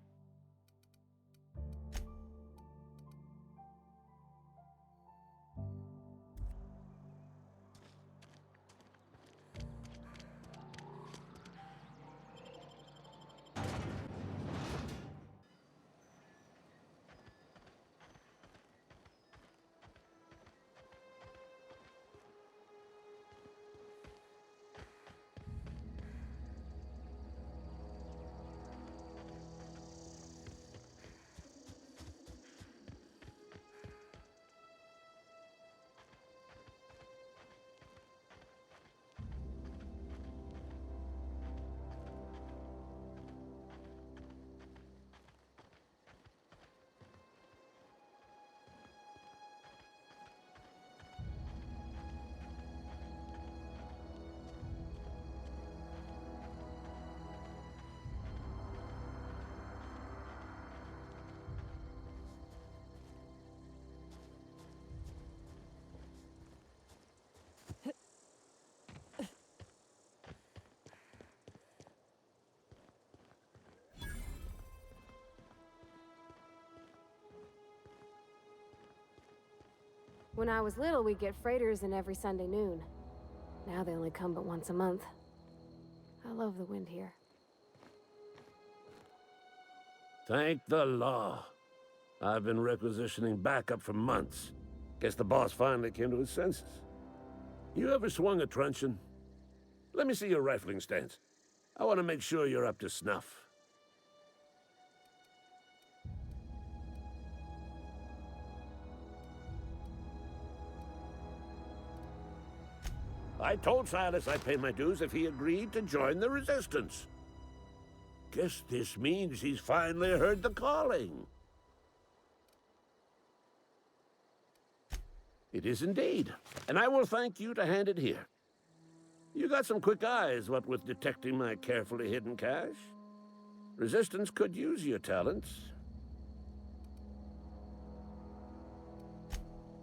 When I was little, we'd get freighters in every Sunday noon. Now they only come but once a month. I love the wind here. Thank the law. I've been requisitioning backup for months. Guess the boss finally came to his senses. You ever swung a truncheon? Let me see your rifling stance. I want to make sure you're up to snuff. I told Silas I'd pay my dues if he agreed to join the Resistance. Guess this means he's finally heard the calling. It is indeed, and I will thank you to hand it here. You got some quick eyes, what with detecting my carefully hidden cache. Resistance could use your talents.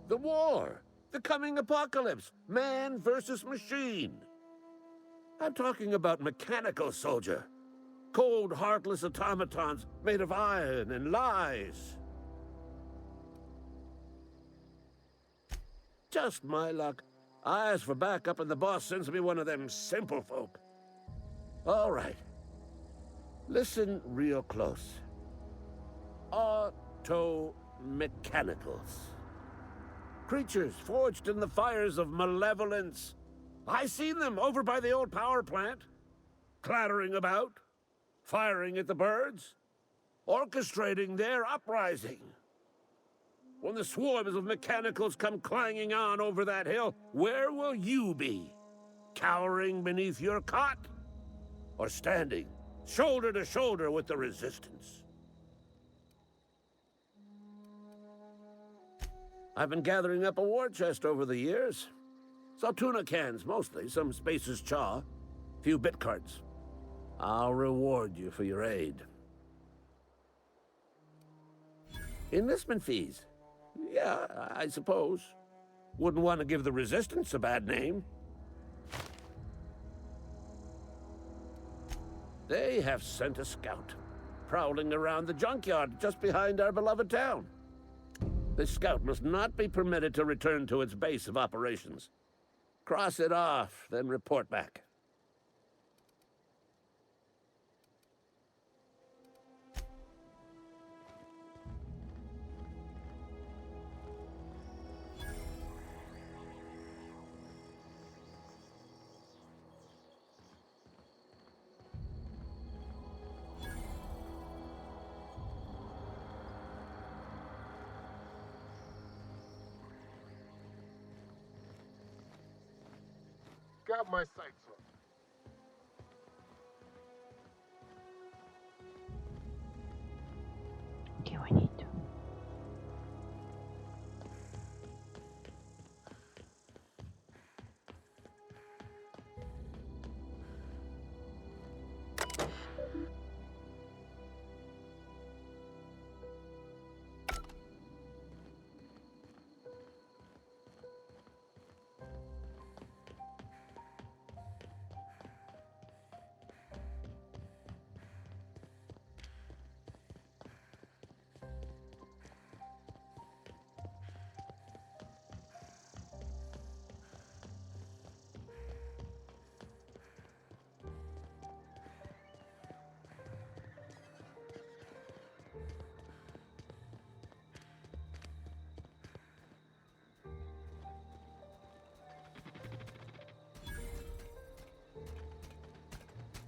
The war! The coming apocalypse! Man versus machine! I'm talking about mechanical soldier. Cold, heartless automatons made of iron and lies. Just my luck. I ask for backup and the boss sends me one of them simple folk. All right. Listen real close. Auto-mechanicals. Creatures forged in the fires of malevolence. I seen them over by the old power plant. Clattering about. Firing at the birds. Orchestrating their uprising. When the swarms of mechanicals come clanging on over that hill, where will you be? Cowering beneath your cot? Or standing, shoulder to shoulder with the Resistance? I've been gathering up a war chest over the years. Saw tuna cans, mostly, some Spacer's chaw, few bit cards. I'll reward you for your aid. Enlistment fees. Yeah, I suppose. Wouldn't want to give the Resistance a bad name. They have sent a scout, prowling around the junkyard just behind our beloved town. This scout must not be permitted to return to its base of operations. Cross it off, then report back. Got my sights on. Qué bonito.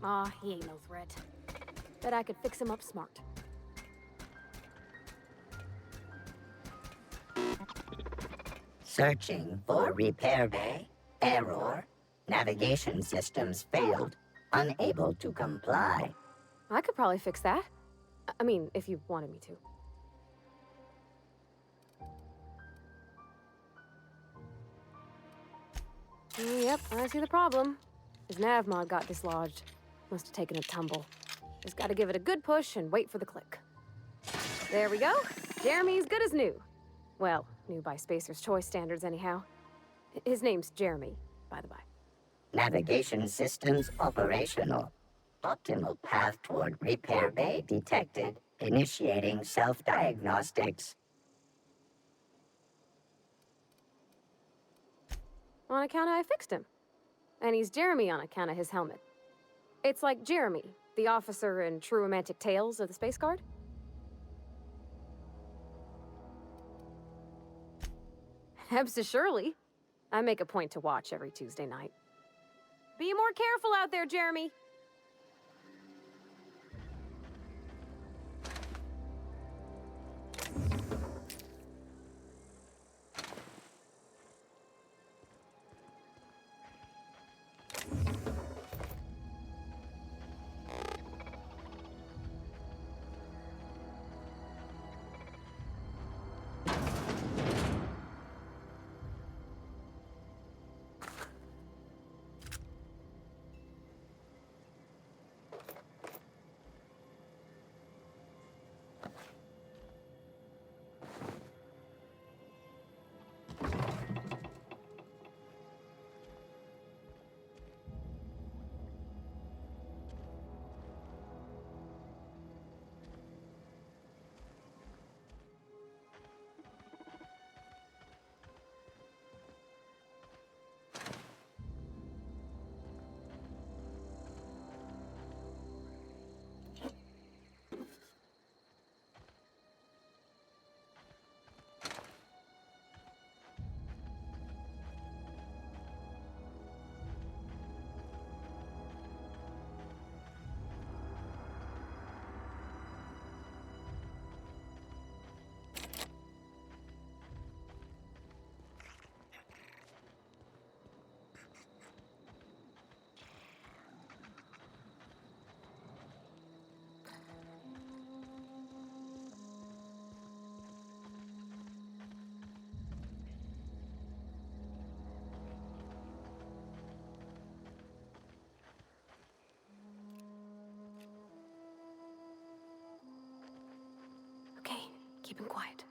Aw, he ain't no threat. Bet I could fix him up smart. Searching for repair bay. Error. Navigation systems failed. Unable to comply. I could probably fix that. I mean, if you wanted me to. Yep, I see the problem. His nav mod got dislodged. Must have taken a tumble. Just gotta give it a good push and wait for the click. There we go. Jeremy's good as new. Well, new by Spacer's Choice standards anyhow. His name's Jeremy, by the by. Navigation systems operational. Optimal path toward repair bay detected. Initiating self-diagnostics. On account of I fixed him. And he's Jeremy on account of his helmet. It's like Jeremy, the officer in True Romantic Tales of the Space Guard. Hebs surely. I make a point to watch every Tuesday night. Be more careful out there, Jeremy. keeping quiet.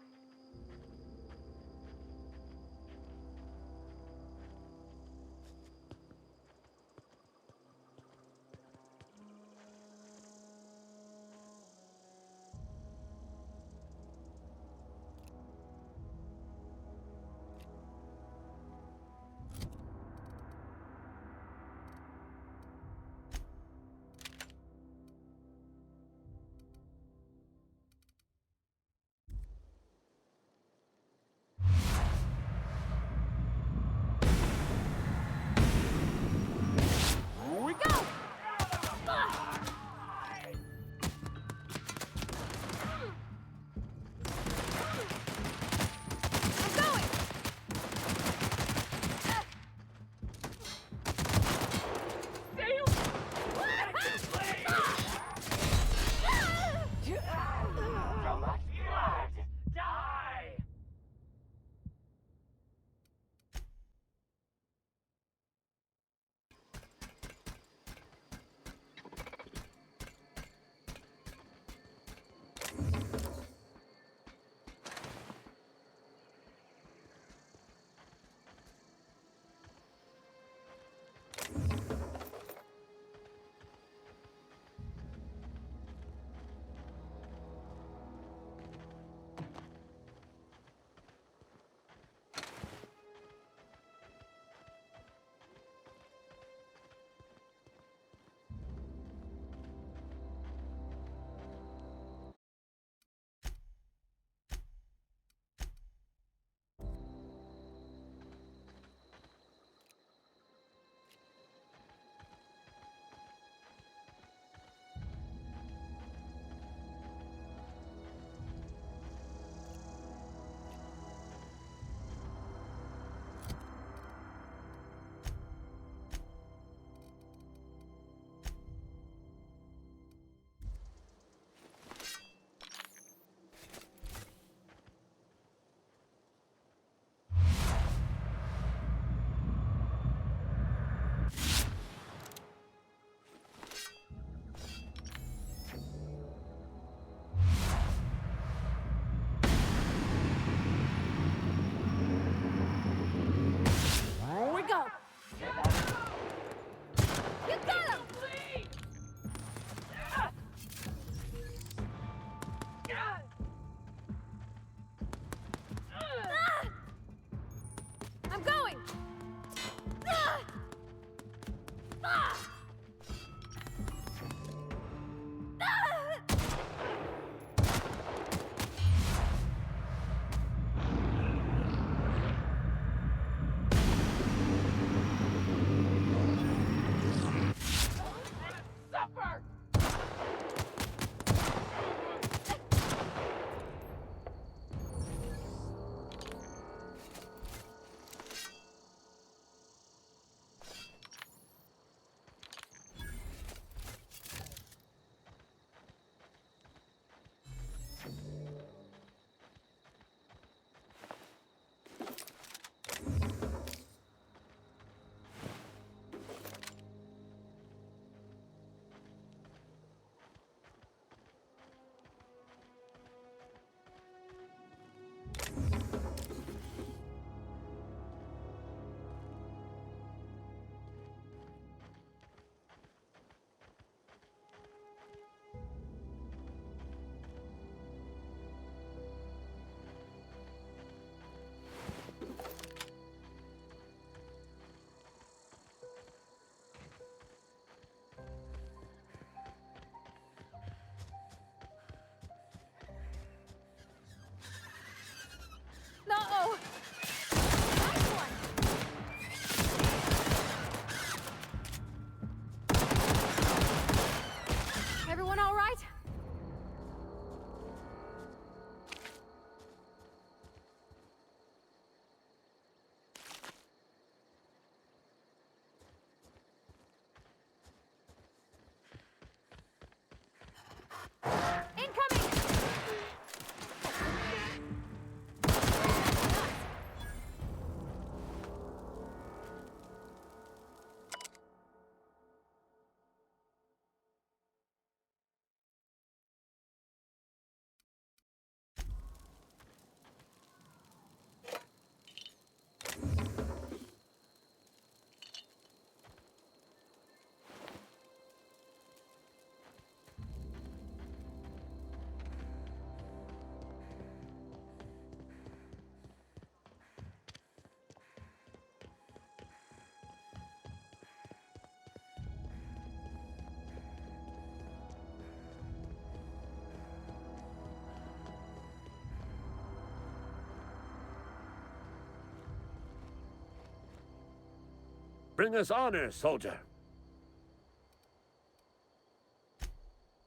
Bring us honor, soldier.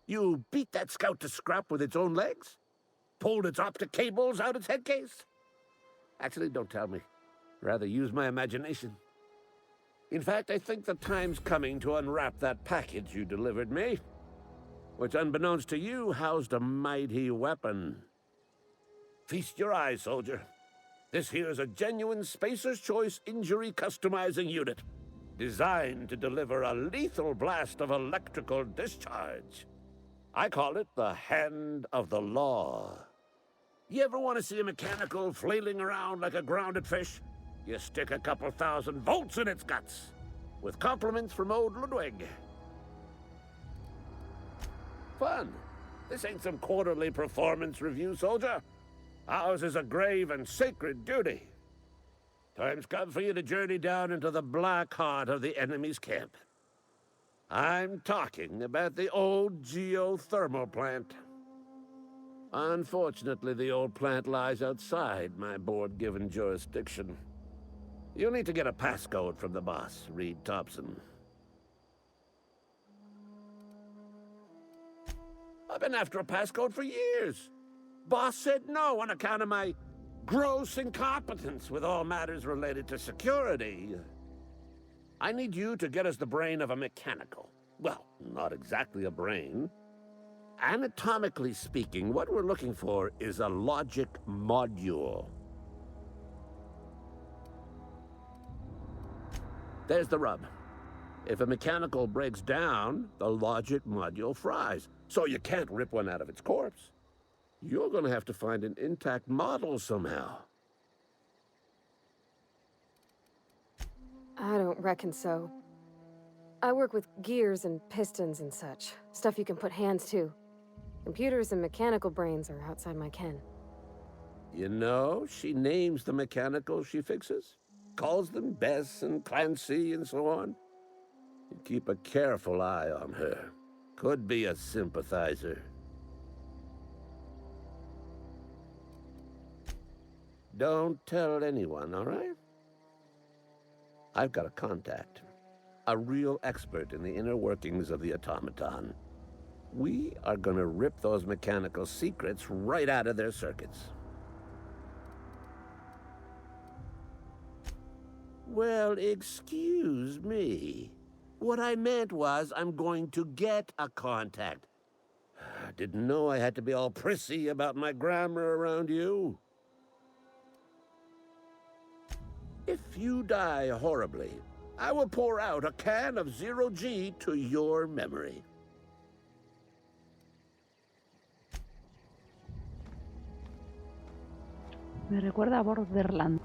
You beat that scout to scrap with its own legs? Pulled its optic cables out its head case? Actually, don't tell me. Rather use my imagination. In fact, I think the time's coming to unwrap that package you delivered me, which, unbeknownst to you, housed a mighty weapon. Feast your eyes, soldier. This here's a genuine Spacer's Choice injury customizing unit, designed to deliver a lethal blast of electrical discharge. I call it the Hand of the Law. You ever want to see a mechanical flailing around like a grounded fish? You stick a couple thousand volts in its guts, with compliments from old Ludwig. Fun. This ain't some quarterly performance review, soldier. Ours is a grave and sacred duty. Time's come for you to journey down into the black heart of the enemy's camp. I'm talking about the old geothermal plant. Unfortunately, the old plant lies outside my board-given jurisdiction. You'll need to get a passcode from the boss, Reed Thompson. I've been after a passcode for years. Boss said no on account of my gross incompetence with all matters related to security. I need you to get us the brain of a mechanical. Well, not exactly a brain. Anatomically speaking, what we're looking for is a logic module. There's the rub. If a mechanical breaks down, the logic module fries, so you can't rip one out of its corpse. You're going to have to find an intact model somehow. I don't reckon so. I work with gears and pistons and such. Stuff you can put hands to. Computers and mechanical brains are outside my ken. You know, she names the mechanicals she fixes. Calls them Bess and Clancy and so on. You keep a careful eye on her. Could be a sympathizer. Don't tell anyone, all right? I've got a contact. A real expert in the inner workings of the automaton. We are gonna rip those mechanical secrets right out of their circuits. Well, excuse me. What I meant was I'm going to get a contact. Didn't know I had to be all prissy about my grammar around you. If you die horribly, I will pour out a can of 0G to your memory. Me recuerda a Borderland.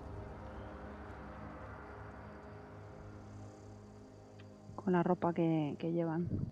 Con la ropa que llevan.